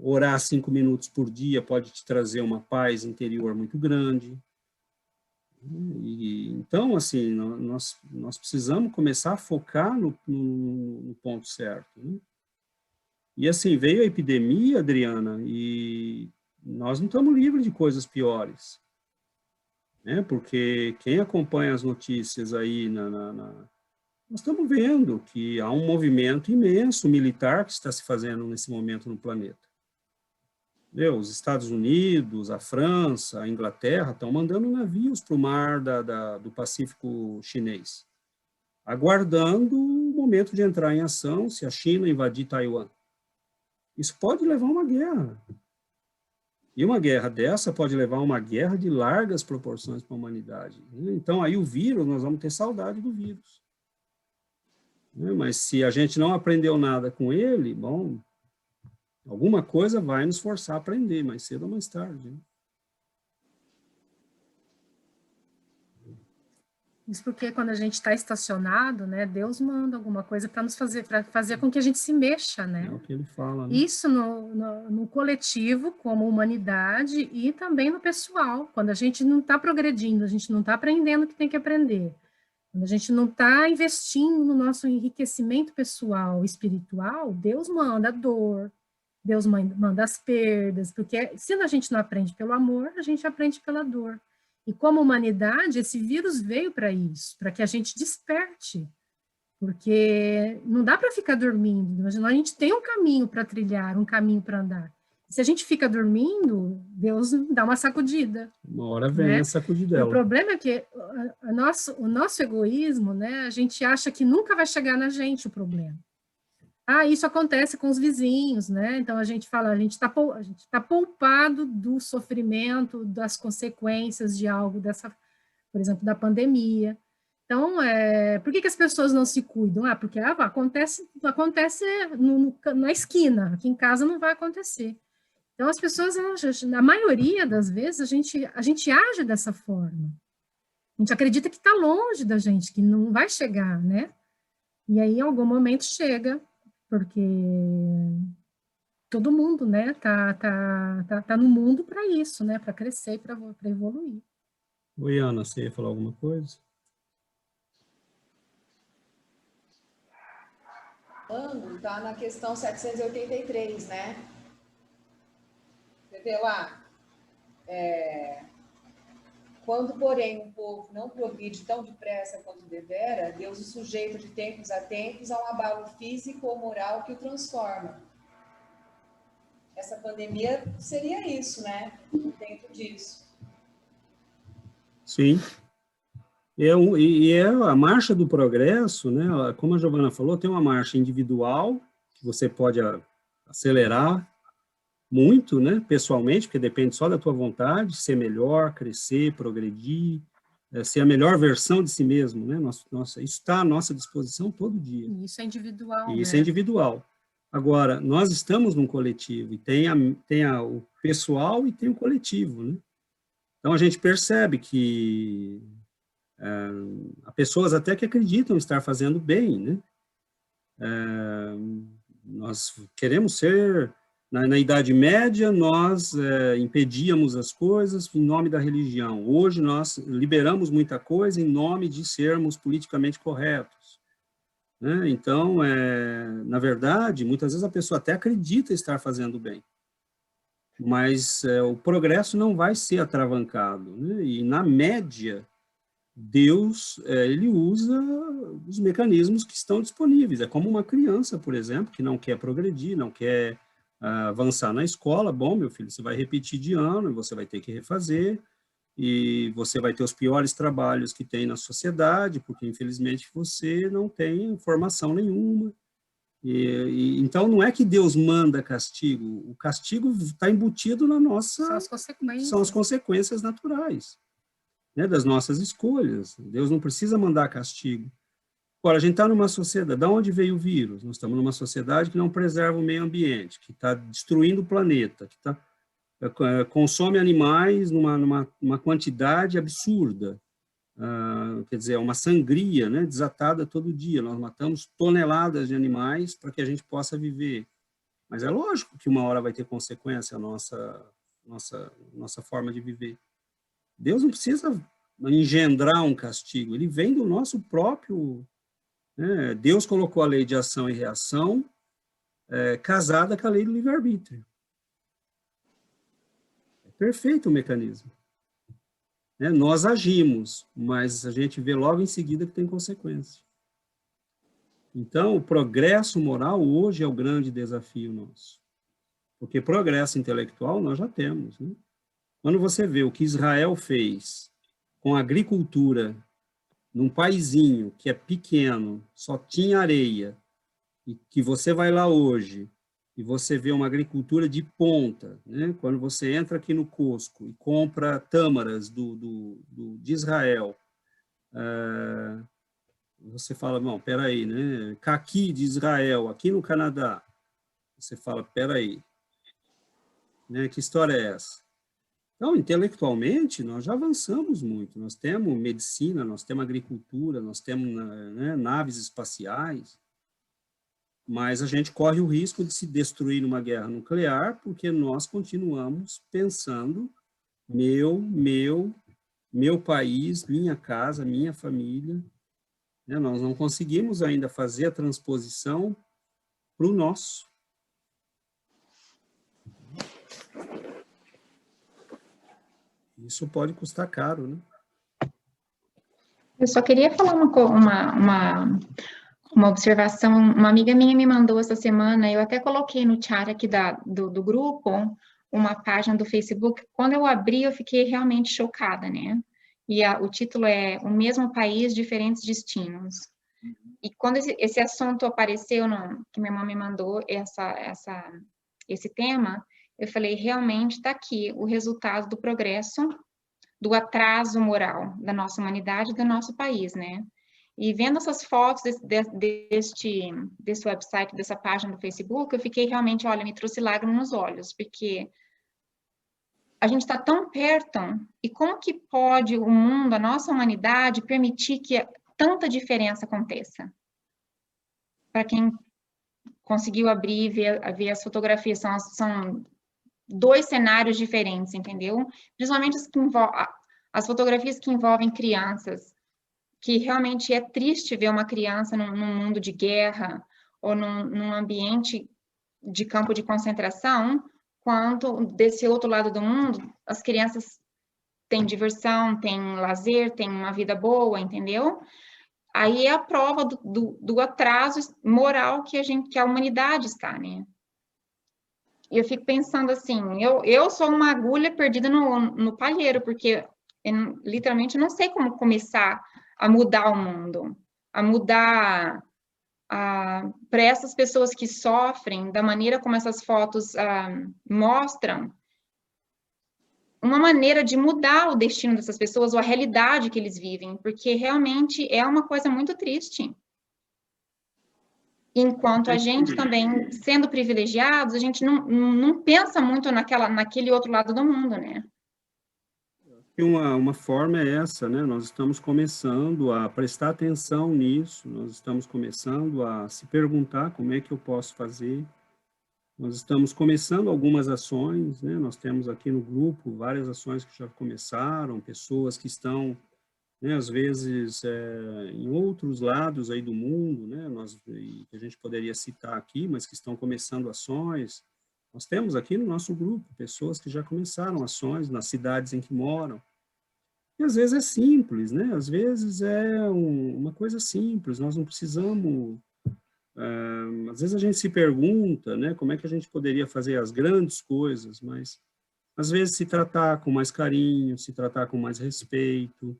Speaker 2: Orar 5 minutos por dia pode te trazer uma paz interior muito grande. Então, assim, nós precisamos começar a focar no ponto certo, né? E, assim, veio a epidemia, Adriana, e nós não estamos livres de coisas piores, né? Porque quem acompanha as notícias aí, nós estamos vendo que há um movimento imenso militar que está se fazendo nesse momento no planeta. Os Estados Unidos, a França, a Inglaterra estão mandando navios para o mar do Pacífico chinês, aguardando o momento de entrar em ação se a China invadir Taiwan. Isso pode levar a uma guerra. E uma guerra dessa pode levar a uma guerra de largas proporções para a humanidade. Então, aí o vírus, nós vamos ter saudade do vírus. Mas se a gente não aprendeu nada com ele, bom, alguma coisa vai nos forçar a aprender, mais cedo ou mais tarde.
Speaker 1: Isso porque quando a gente está estacionado, né, Deus manda alguma coisa para nos fazer com que a gente se mexa, né?
Speaker 2: É o que ele fala, né?
Speaker 1: Isso no coletivo, como humanidade, e também no pessoal. Quando a gente não está progredindo, a gente não está aprendendo o que tem que aprender. Quando a gente não está investindo no nosso enriquecimento pessoal, espiritual, Deus manda a dor, Deus manda as perdas, porque se a gente não aprende pelo amor, a gente aprende pela dor. E como humanidade, esse vírus veio para isso, para que a gente desperte, porque não dá para ficar dormindo, a gente tem um caminho para trilhar, um caminho para andar. Se a gente fica dormindo, Deus dá uma sacudida.
Speaker 2: Uma hora vem,
Speaker 1: né?
Speaker 2: a sacudidela.
Speaker 1: O problema é que o nosso egoísmo, né, a gente acha que nunca vai chegar na gente o problema. Isso acontece com os vizinhos, né? Então a gente fala, a gente está poupado do sofrimento, das consequências de algo dessa, por exemplo, da pandemia. Então, por que as pessoas não se cuidam? Porque acontece na esquina, aqui em casa não vai acontecer. Então, as pessoas, na maioria das vezes, a gente age dessa forma. A gente acredita que está longe da gente, que não vai chegar, né? E aí, em algum momento, chega, porque todo mundo, né, tá no mundo para isso, né? Para crescer e para evoluir.
Speaker 2: Oi, Ana, você ia falar alguma coisa?
Speaker 7: Está na questão 783, né? Você vê lá, quando, porém, um povo não progride tão depressa quanto devera, Deus o sujeita de tempos a tempos a um abalo físico ou moral que o transforma. Essa pandemia seria isso, né? Dentro disso.
Speaker 2: Sim. E é a marcha do progresso, né? Como a Giovana falou, tem uma marcha individual, que você pode acelerar muito, né, pessoalmente, porque depende só da tua vontade, ser melhor, crescer, progredir, ser a melhor versão de si mesmo, né? Isso está à nossa disposição todo dia.
Speaker 1: E isso é individual.
Speaker 2: E isso é individual. Agora, nós estamos num coletivo, e tem o pessoal e tem o coletivo, né? Então, a gente percebe que há pessoas até que acreditam estar fazendo bem, né? Nós queremos ser Na Idade Média, nós impedíamos as coisas em nome da religião. Hoje, nós liberamos muita coisa em nome de sermos politicamente corretos, né? Então, na verdade, muitas vezes a pessoa até acredita estar fazendo bem, mas o progresso não vai ser atravancado, né? E, na média, Deus, ele usa os mecanismos que estão disponíveis. É como uma criança, por exemplo, que não quer progredir, não quer avançar na escola. Bom, meu filho, você vai repetir de ano, você vai ter que refazer, e você vai ter os piores trabalhos que tem na sociedade, porque, infelizmente, você não tem formação nenhuma. Então, não é que Deus manda castigo, o castigo está embutido na nossa... São as consequências naturais, né, das nossas escolhas. Deus não precisa mandar castigo. Agora, a gente está numa sociedade... De onde veio o vírus? Nós estamos numa sociedade que não preserva o meio ambiente, que está destruindo o planeta, que consome animais numa quantidade absurda. Quer dizer, é uma sangria, né, desatada todo dia. Nós matamos toneladas de animais para que a gente possa viver. Mas é lógico que uma hora vai ter consequência a nossa forma de viver. Deus não precisa engendrar um castigo, ele vem do nosso próprio... Né? Deus colocou a lei de ação e reação casada com a lei do livre-arbítrio. É perfeito o mecanismo. Né? Nós agimos, mas a gente vê logo em seguida que tem consequência. Então, o progresso moral hoje é o grande desafio nosso. Porque progresso intelectual nós já temos, né? Quando você vê o que Israel fez com a agricultura num paizinho que é pequeno, só tinha areia, e que você vai lá hoje e você vê uma agricultura de ponta, né? Quando você entra aqui no Costco e compra tâmaras de Israel, você fala, não, peraí, né? Caqui de Israel, aqui no Canadá, você fala, peraí, né? Que história é essa? Então, intelectualmente, nós já avançamos muito. Nós temos medicina, nós temos agricultura, nós temos, né, naves espaciais, mas a gente corre o risco de se destruir numa guerra nuclear porque nós continuamos pensando meu país, minha casa, minha família. Né? Nós não conseguimos ainda fazer a transposição para o nosso. Isso pode custar caro, né?
Speaker 8: Eu só queria falar uma observação. Uma amiga minha me mandou essa semana, eu até coloquei no chat aqui do grupo, uma página do Facebook. Quando eu abri, eu fiquei realmente chocada, né? E o título é O Mesmo País, Diferentes Destinos. E quando esse assunto apareceu, que minha irmã me mandou esse tema, eu falei, realmente está aqui o resultado do progresso, do atraso moral da nossa humanidade e do nosso país, né? E vendo essas fotos desse website, dessa página do Facebook, eu fiquei realmente, olha, me trouxe lágrimas nos olhos, porque a gente está tão perto, e como que pode o mundo, a nossa humanidade, permitir que tanta diferença aconteça? Para quem conseguiu abrir e ver as fotografias, são dois cenários diferentes, entendeu? Principalmente as fotografias que envolvem crianças, que realmente é triste ver uma criança num mundo de guerra ou num ambiente de campo de concentração, quanto desse outro lado do mundo, as crianças têm diversão, têm lazer, têm uma vida boa, entendeu? Aí é a prova do atraso moral que a humanidade está, né? E eu fico pensando assim, eu sou uma agulha perdida no palheiro, porque eu, literalmente não sei como começar a mudar o mundo, a mudar para essas pessoas que sofrem, da maneira como essas fotos mostram, uma maneira de mudar o destino dessas pessoas, ou a realidade que eles vivem, porque realmente é uma coisa muito triste. Enquanto a gente também, sendo privilegiados, a gente não pensa muito naquele outro lado do mundo, né?
Speaker 2: Uma forma é essa, né? Nós estamos começando a prestar atenção nisso, nós estamos começando a se perguntar como é que eu posso fazer. Nós estamos começando algumas ações, né? Nós temos aqui no grupo várias ações que já começaram, pessoas que estão, né, às vezes, em outros lados aí do mundo, né? Que a gente poderia citar aqui, mas que estão começando ações. Nós temos aqui no nosso grupo pessoas que já começaram ações nas cidades em que moram. E às vezes é simples, né? Às vezes é uma coisa simples, nós não precisamos... às vezes a gente se pergunta, né, como é que a gente poderia fazer as grandes coisas, mas às vezes se tratar com mais carinho, se tratar com mais respeito,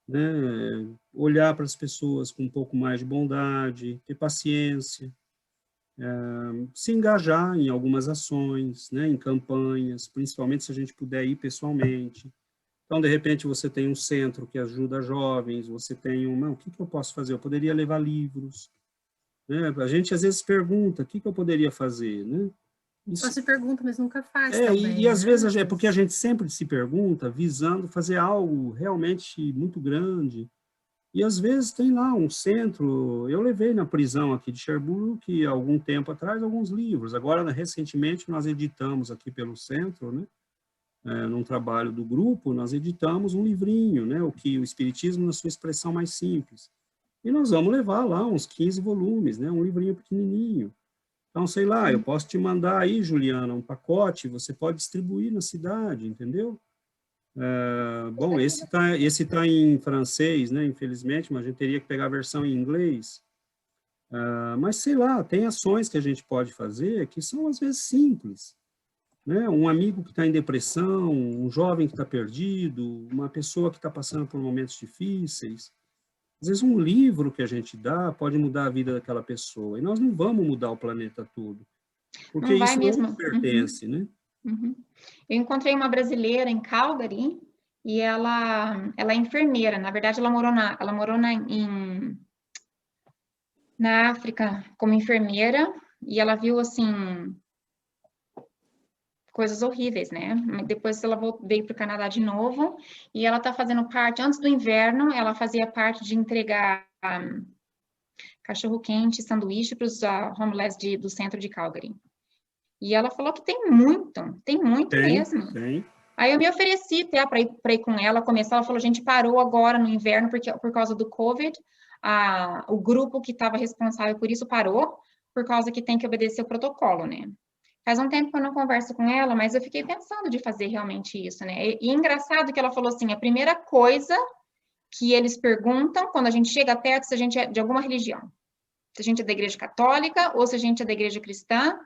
Speaker 2: né, olhar para as pessoas com um pouco mais de bondade, ter paciência, se engajar em algumas ações, né, em campanhas, principalmente se a gente puder ir pessoalmente. Então, de repente, você tem um centro que ajuda jovens, você tem o que eu posso fazer? Eu poderia levar livros, né? A gente às vezes pergunta, o que eu poderia fazer, né? Isso...
Speaker 1: Só se pergunta, mas nunca faz também,
Speaker 2: e às
Speaker 1: né?
Speaker 2: vezes é porque a gente sempre se pergunta visando fazer algo realmente muito grande. E às vezes tem lá um centro, eu levei na prisão aqui de Cherbourg, há algum tempo atrás, alguns livros. Agora, recentemente, nós editamos aqui pelo centro, né? Num trabalho do grupo, nós editamos um livrinho, né? O Espiritismo na sua expressão mais simples. E nós vamos levar lá uns 15 volumes, né? Um livrinho pequenininho. Então, sei lá, eu posso te mandar aí, Juliana, um pacote, você pode distribuir na cidade, entendeu? Bom, esse tá em francês, né? Infelizmente, mas a gente teria que pegar a versão em inglês. Mas, sei lá, tem ações que a gente pode fazer que são, às vezes, simples. Né? Um amigo que está em depressão, um jovem que está perdido, uma pessoa que está passando por momentos difíceis. Às vezes um livro que a gente dá pode mudar a vida daquela pessoa. E nós não vamos mudar o planeta todo. Porque
Speaker 8: não vai
Speaker 2: isso
Speaker 8: mesmo.
Speaker 2: não pertence, né?
Speaker 8: Uhum. Eu encontrei uma brasileira em Calgary e ela é enfermeira. Na verdade, ela morou na África como enfermeira e ela viu, assim... coisas horríveis, né? Depois ela veio para o Canadá de novo e ela está fazendo parte, antes do inverno, ela fazia parte de entregar cachorro-quente, sanduíche para os homeless do centro de Calgary. E ela falou que tem muito mesmo.
Speaker 2: Tem.
Speaker 8: Aí eu me ofereci até para ir com ela, começar, ela falou, a gente parou agora no inverno por causa do COVID, o grupo que estava responsável por isso parou, por causa que tem que obedecer o protocolo, né? Faz um tempo que eu não converso com ela, mas eu fiquei pensando de fazer realmente isso, né? E engraçado que ela falou assim, a primeira coisa que eles perguntam quando a gente chega perto, se a gente é de alguma religião. Se a gente é da igreja católica ou se a gente é da igreja cristã,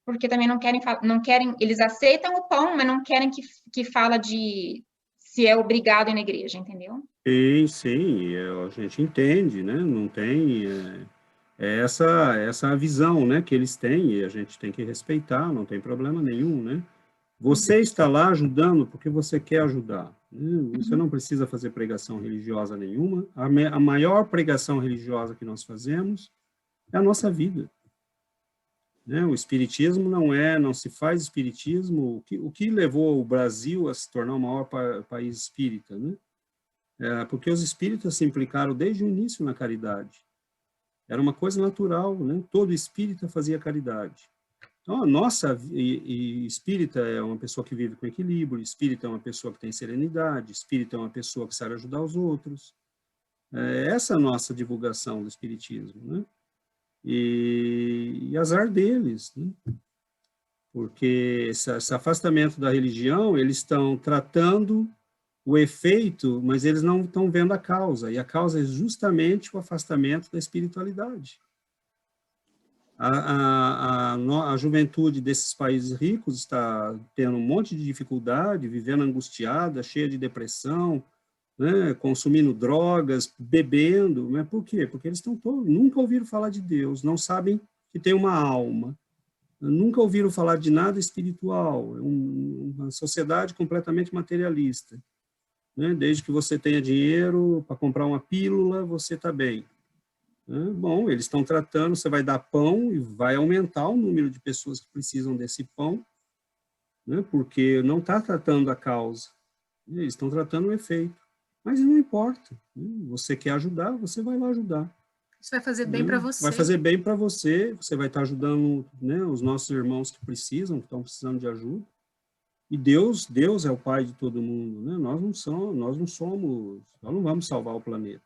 Speaker 8: porque também não querem, eles aceitam o pão, mas não querem que fala de se é obrigado ir na igreja, entendeu?
Speaker 2: Sim, a gente entende, né? Não tem... essa visão, né, que eles têm, e a gente tem que respeitar, não tem problema nenhum, né? Você está lá ajudando porque você quer ajudar, né? Você não precisa fazer pregação religiosa nenhuma. A maior pregação religiosa que nós fazemos é a nossa vida, né? O espiritismo não se faz espiritismo. O que levou o Brasil a se tornar o maior país espírita, né? Porque os espíritas se implicaram desde o início na caridade. Era uma coisa natural, né? Todo espírita fazia caridade. Então, a nossa espírita é uma pessoa que vive com equilíbrio, espírita é uma pessoa que tem serenidade, espírita é uma pessoa que sabe ajudar os outros. Essa é a nossa divulgação do espiritismo, né? E azar deles, né? Porque esse afastamento da religião, eles estão tratando o efeito, mas eles não estão vendo a causa, e a causa é justamente o afastamento da espiritualidade. A juventude desses países ricos está tendo um monte de dificuldade, vivendo angustiada, cheia de depressão, né, consumindo drogas, bebendo. Mas por quê? Porque eles nunca ouviram falar de Deus, não sabem que tem uma alma, nunca ouviram falar de nada espiritual, é uma sociedade completamente materialista. Né? Desde que você tenha dinheiro para comprar uma pílula, você está bem. Bom, eles estão tratando, você vai dar pão e vai aumentar o número de pessoas que precisam desse pão, né? Porque não está tratando a causa, eles estão tratando o efeito. Mas não importa, né? Você quer ajudar, você vai lá ajudar.
Speaker 1: Isso vai fazer bem para você.
Speaker 2: Vai fazer bem para você, você vai estar ajudando, né, os nossos irmãos que precisam, que estão precisando de ajuda. E Deus é o Pai de todo mundo, né? Nós não vamos salvar o planeta.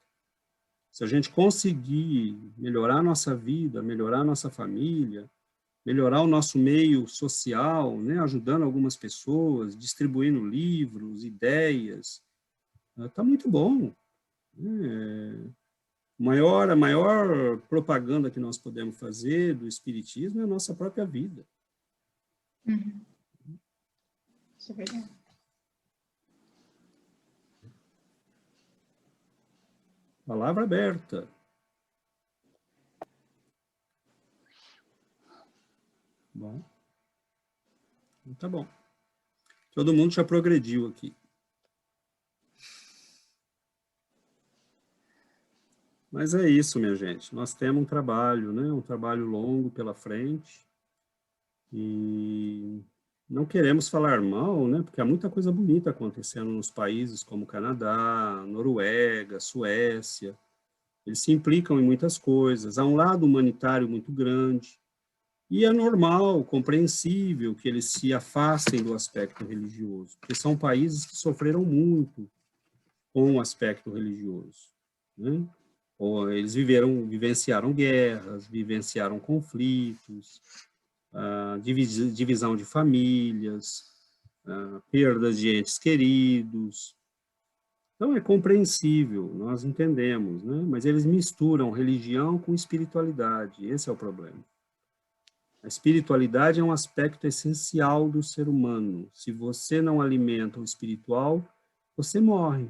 Speaker 2: Se a gente conseguir melhorar a nossa vida, melhorar a nossa família, melhorar o nosso meio social, né, ajudando algumas pessoas, distribuindo livros, ideias, está muito bom. A maior propaganda que nós podemos fazer do Espiritismo é a nossa própria vida.
Speaker 8: Uhum. Isso é verdade.
Speaker 2: Palavra aberta. Bom. Tá bom. Todo mundo já progrediu aqui. Mas é isso, minha gente. Nós temos um trabalho, né? Um trabalho longo pela frente. E não queremos falar mal, né? Porque há muita coisa bonita acontecendo nos países como Canadá, Noruega, Suécia. Eles se implicam em muitas coisas. Há um lado humanitário muito grande. E é normal, compreensível que eles se afastem do aspecto religioso, porque são países que sofreram muito com o aspecto religioso, né? Ou eles vivenciaram guerras, vivenciaram conflitos, divisão de famílias, perdas de entes queridos. Então é compreensível, nós entendemos, né? Mas eles misturam religião com espiritualidade, esse é o problema. A espiritualidade é um aspecto essencial do ser humano. Se você não alimenta o espiritual, você morre.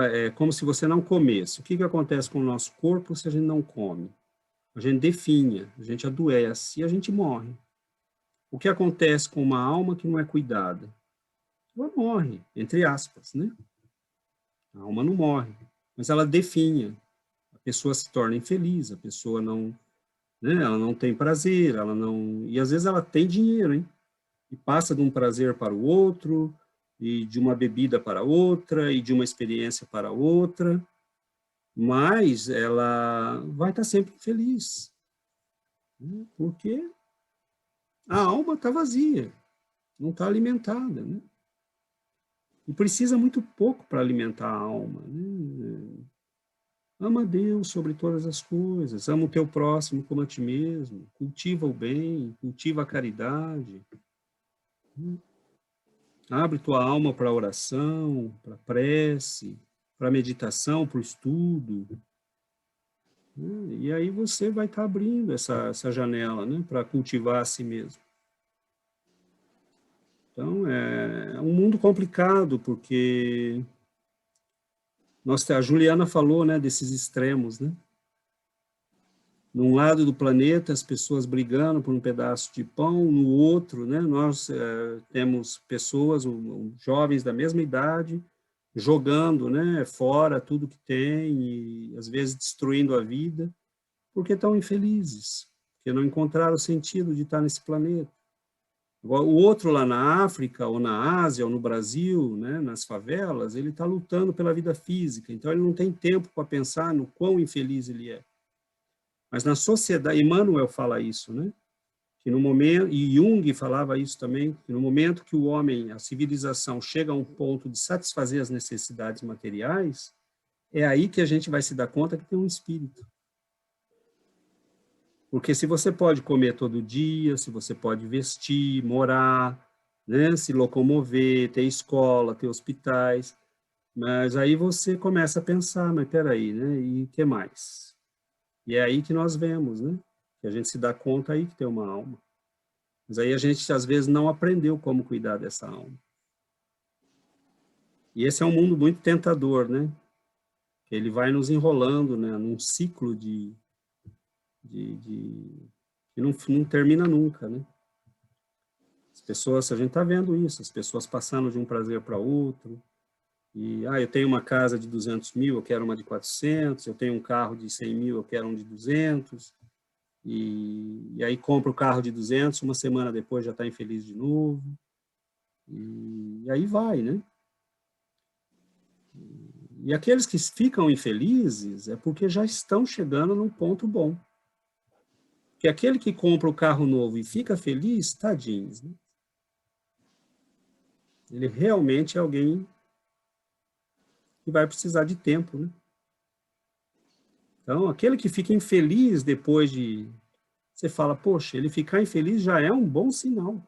Speaker 2: É como se você não comesse. O que acontece com o nosso corpo se a gente não come? A gente definha, a gente adoece e a gente morre. O que acontece com uma alma que não é cuidada? Ela morre, entre aspas, né? A alma não morre, mas ela definha. A pessoa se torna infeliz, a pessoa não... Ela não tem prazer, e às vezes ela tem dinheiro, hein? E passa de um prazer para o outro, e de uma bebida para outra, e de uma experiência para outra, mas ela vai estar sempre infeliz, né? Porque a alma está vazia, não está alimentada, né? E precisa muito pouco para alimentar a alma, né? Ama a Deus sobre todas as coisas, ama o teu próximo como a ti mesmo, cultiva o bem, cultiva a caridade. Abre tua alma para a oração, para a prece, para a meditação, para o estudo. E aí você vai estar abrindo essa janela, né, para cultivar a si mesmo. Então, é um mundo complicado, porque... a Juliana falou, né, desses extremos, né? Num lado do planeta, as pessoas brigando por um pedaço de pão, no outro, né, nós temos pessoas, jovens da mesma idade, jogando, né, fora tudo que tem, e às vezes destruindo a vida, porque estão infelizes, porque não encontraram o sentido de estar nesse planeta. O outro lá na África, ou na Ásia, ou no Brasil, né, nas favelas, ele está lutando pela vida física, então ele não tem tempo para pensar no quão infeliz ele é. Mas na sociedade, Emmanuel fala isso, né? Que no momento, e Jung falava isso também, que no momento que o homem, a civilização, chega a um ponto de satisfazer as necessidades materiais, é aí que a gente vai se dar conta que tem um espírito. Porque se você pode comer todo dia, se você pode vestir, morar, né, se locomover, ter escola, ter hospitais, mas aí você começa a pensar, mas peraí, né, e o que mais? E é aí que nós vemos, né, que a gente se dá conta aí que tem uma alma. Mas aí a gente, às vezes, não aprendeu como cuidar dessa alma. E esse é um mundo muito tentador, né, ele vai nos enrolando, né, num ciclo que não termina nunca, né? As pessoas, a gente está vendo isso, as pessoas passando de um prazer para outro, e, eu tenho uma casa de 200 mil, eu quero uma de 400, eu tenho um carro de 100 mil, eu quero um de 200, e aí compra o carro de 200, uma semana depois já está infeliz de novo, e aí vai, né? E aqueles que ficam infelizes é porque já estão chegando num ponto bom. Porque aquele que compra o carro novo e fica feliz, tadinhos, né? Ele realmente é alguém que vai precisar de tempo, né? Então, aquele que fica infeliz depois de... Você fala, poxa, ele ficar infeliz já é um bom sinal.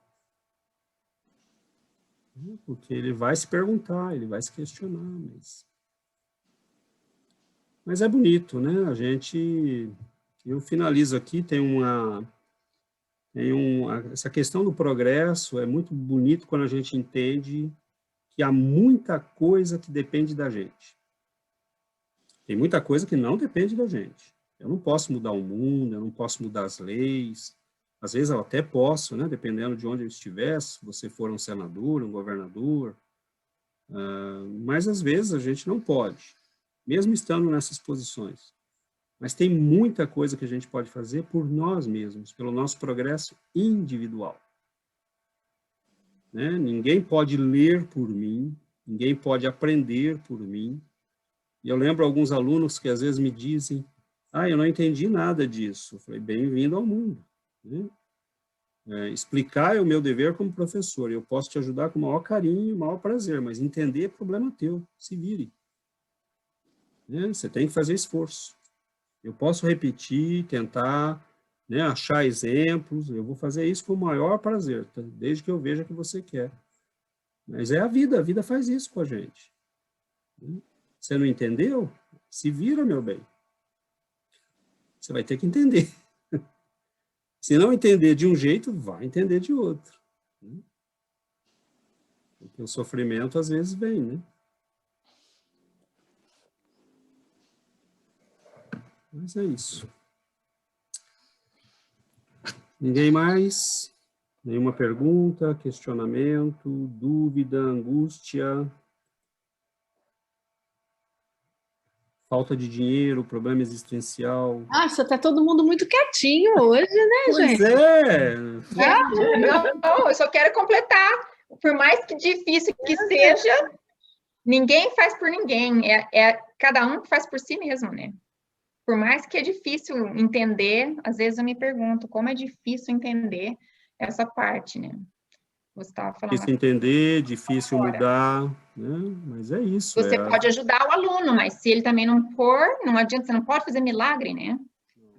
Speaker 2: Porque ele vai se perguntar, ele vai se questionar. Mas é bonito, né? Eu finalizo aqui, essa questão do progresso é muito bonito quando a gente entende que há muita coisa que depende da gente. Tem muita coisa que não depende da gente. Eu não posso mudar o mundo, eu não posso mudar as leis. Às vezes eu até posso, né? Dependendo de onde eu estiver, se você for um senador, um governador. Mas às vezes a gente não pode, mesmo estando nessas posições. Mas tem muita coisa que a gente pode fazer por nós mesmos, pelo nosso progresso individual. Né? Ninguém pode ler por mim, ninguém pode aprender por mim. E eu lembro alguns alunos que às vezes me dizem, eu não entendi nada disso. Eu falei, bem-vindo ao mundo. Né? Explicar é o meu dever como professor. Eu posso te ajudar com o maior carinho e o maior prazer, mas entender é problema teu. Se vire. Né? Você tem que fazer esforço. Eu posso repetir, tentar, né, achar exemplos. Eu vou fazer isso com o maior prazer, tá? Desde que eu veja que você quer. Mas é a vida faz isso com a gente. Você não entendeu? Se vira, meu bem. Você vai ter que entender. Se não entender de um jeito, vai entender de outro. Porque o sofrimento às vezes vem, né? Mas é isso. Ninguém mais? Nenhuma pergunta, questionamento, dúvida, angústia? Falta de dinheiro, problema existencial.
Speaker 3: Nossa, tá todo mundo muito quietinho hoje, né, gente?
Speaker 2: Pois é.
Speaker 8: Não, eu só quero completar. Por mais que difícil que seja, ninguém faz por ninguém. É cada um que faz por si mesmo, né? Por mais que é difícil entender, às vezes eu me pergunto como é difícil entender essa parte, né? Você estava falando.
Speaker 2: Difícil entender, difícil mudar, né? Mas é isso.
Speaker 8: Você pode ajudar o aluno, mas se ele também não for, não adianta, você não pode fazer milagre, né?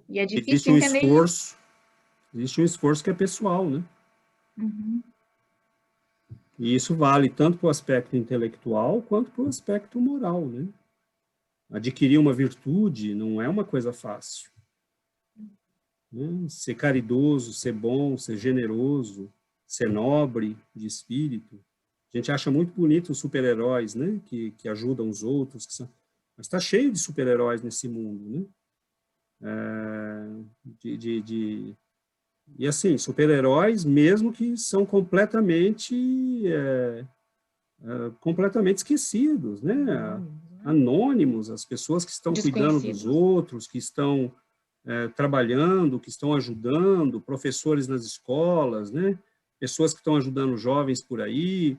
Speaker 8: E é difícil entender isso.
Speaker 2: Existe um esforço que é pessoal, né?
Speaker 8: Uhum.
Speaker 2: E isso vale tanto para o aspecto intelectual quanto para o aspecto moral, né? Adquirir uma virtude não é uma coisa fácil. Né? Ser caridoso, ser bom, ser generoso, ser nobre de espírito. A gente acha muito bonito os super-heróis, né? Que ajudam os outros. Mas está cheio de super-heróis nesse mundo, né? E assim, super-heróis mesmo que são completamente esquecidos, né? Anônimos, as pessoas que estão cuidando dos outros, que estão trabalhando, que estão ajudando, professores nas escolas, né? Pessoas que estão ajudando jovens por aí,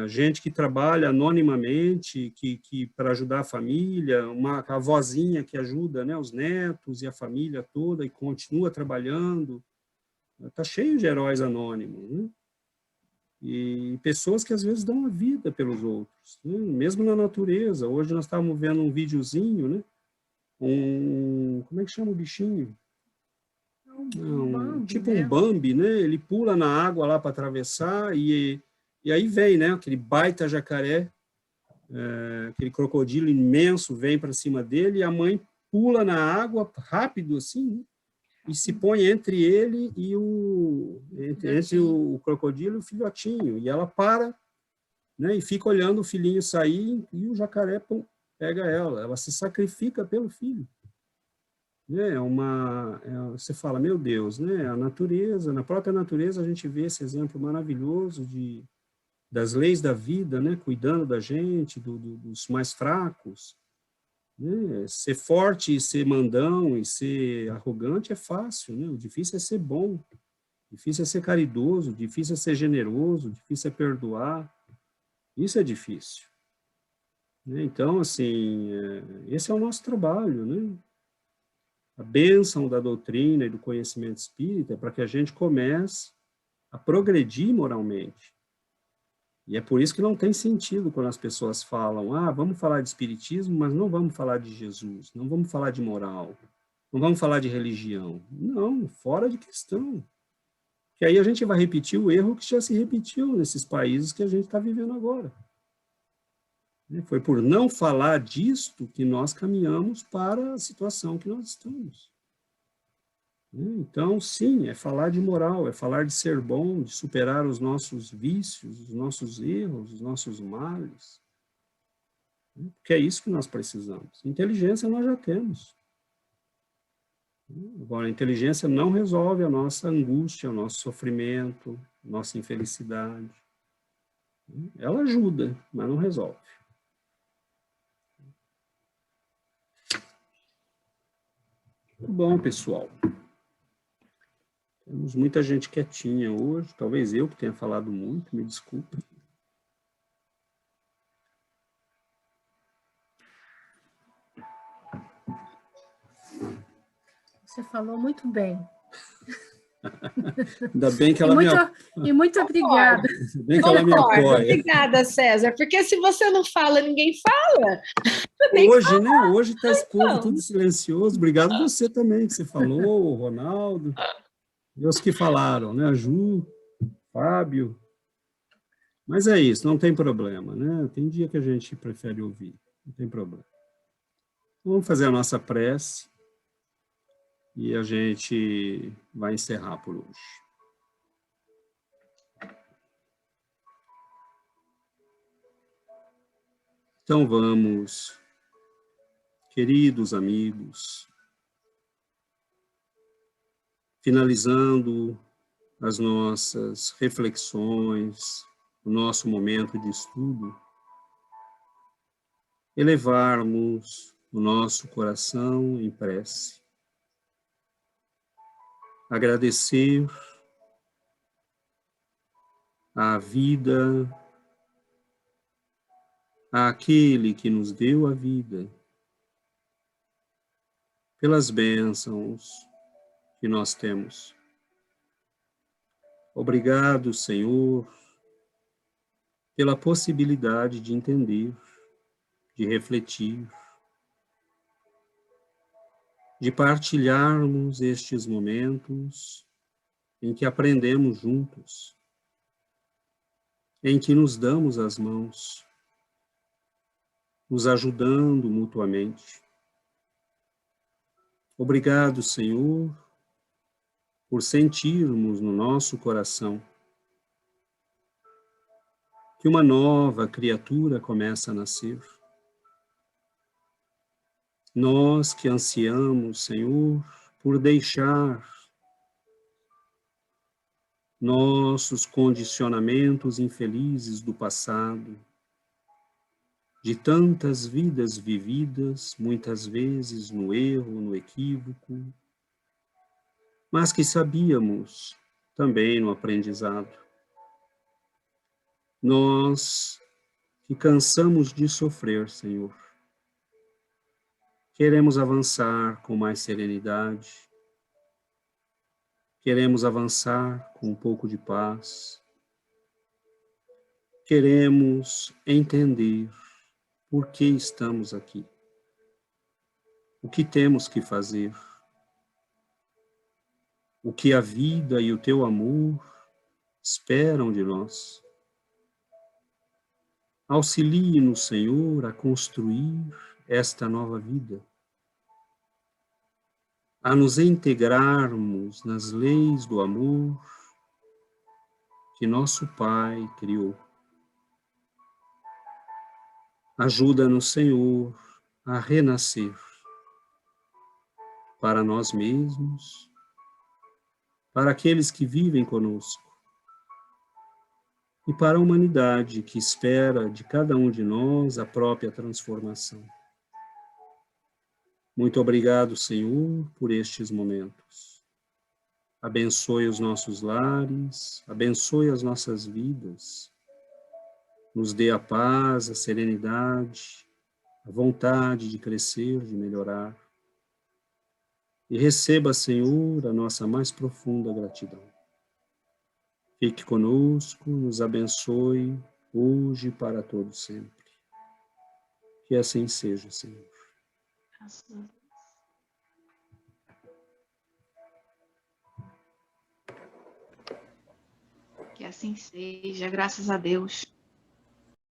Speaker 2: gente que trabalha anonimamente, que para ajudar a família, a avózinha que ajuda, né, os netos e a família toda e continua trabalhando. Está cheio de heróis anônimos, né? E pessoas que às vezes dão a vida pelos outros, né? Mesmo na natureza. Hoje nós estávamos vendo um videozinho, né? Como é que chama o bichinho? Tipo um Bambi, né? Ele pula na água lá para atravessar e aí vem, né? Aquele baita jacaré, aquele crocodilo imenso vem para cima dele e a mãe pula na água rápido assim, né? E se põe entre ele e entre o crocodilo e o filhotinho. E ela para, né, e fica olhando o filhinho sair e o jacaré pega ela. Ela se sacrifica pelo filho. Né, você fala, meu Deus, né, a natureza, na própria natureza a gente vê esse exemplo maravilhoso das leis da vida, né, cuidando da gente, dos mais fracos. Né? Ser forte e ser mandão e ser arrogante é fácil, né? O difícil é ser bom, difícil é ser caridoso, difícil é ser generoso, difícil é perdoar. Isso é difícil. né? Então, assim, esse é o nosso trabalho, né? A bênção da doutrina e do conhecimento espírita é para que a gente comece a progredir moralmente. E é por isso que não tem sentido quando as pessoas falam, vamos falar de espiritismo, mas não vamos falar de Jesus, não vamos falar de moral, não vamos falar de religião. Não, fora de questão. Que aí a gente vai repetir o erro que já se repetiu nesses países que a gente está vivendo agora. Foi por não falar disto que nós caminhamos para a situação que nós estamos. Então, sim, é falar de moral, é falar de ser bom, de superar os nossos vícios, os nossos erros, os nossos males. Porque é isso que nós precisamos. Inteligência nós já temos. Agora, a inteligência não resolve a nossa angústia, o nosso sofrimento, nossa infelicidade. Ela ajuda, mas não resolve. Bom, pessoal. Temos muita gente quietinha hoje, talvez eu que tenha falado muito, me desculpe.
Speaker 1: Você falou muito bem.
Speaker 2: Ainda bem que ela
Speaker 1: E muito obrigada.
Speaker 2: Ainda bem que ela me apoia.
Speaker 3: Obrigada, César, porque se você não fala, ninguém fala.
Speaker 2: Hoje, né? Hoje está esse povo tudo silencioso. Obrigado você também, que você falou, o Ronaldo. E os que falaram, né? A Ju, Fábio. Mas é isso, não tem problema, né? Tem dia que a gente prefere ouvir, não tem problema. Vamos fazer a nossa prece e a gente vai encerrar por hoje. Então vamos, queridos amigos, finalizando as nossas reflexões, o nosso momento de estudo, elevarmos o nosso coração em prece. Agradecer a vida, àquele que nos deu a vida, pelas bênçãos que nós temos. Obrigado, Senhor, pela possibilidade de entender, de refletir, de partilharmos estes momentos em que aprendemos juntos, em que nos damos as mãos, nos ajudando mutuamente. Obrigado, Senhor, por sentirmos no nosso coração que uma nova criatura começa a nascer. Nós que ansiamos, Senhor, por deixar nossos condicionamentos infelizes do passado, de tantas vidas vividas, muitas vezes no erro, no equívoco, mas que sabíamos também no aprendizado. Nós que cansamos de sofrer, Senhor, queremos avançar com mais serenidade, queremos avançar com um pouco de paz, queremos entender por que estamos aqui, o que temos que fazer, o que a vida e o teu amor esperam de nós. Auxilie-nos, Senhor, a construir esta nova vida, a nos integrarmos nas leis do amor que nosso Pai criou. Ajuda-nos, Senhor, a renascer para nós mesmos, para aqueles que vivem conosco e para a humanidade que espera de cada um de nós a própria transformação. Muito obrigado, Senhor, por estes momentos. Abençoe os nossos lares, abençoe as nossas vidas, nos dê a paz, a serenidade, a vontade de crescer, de melhorar. E receba, Senhor, a nossa mais profunda gratidão. Fique conosco, nos abençoe, hoje e para todo sempre. Que assim seja, Senhor.
Speaker 9: Que assim seja, graças a Deus.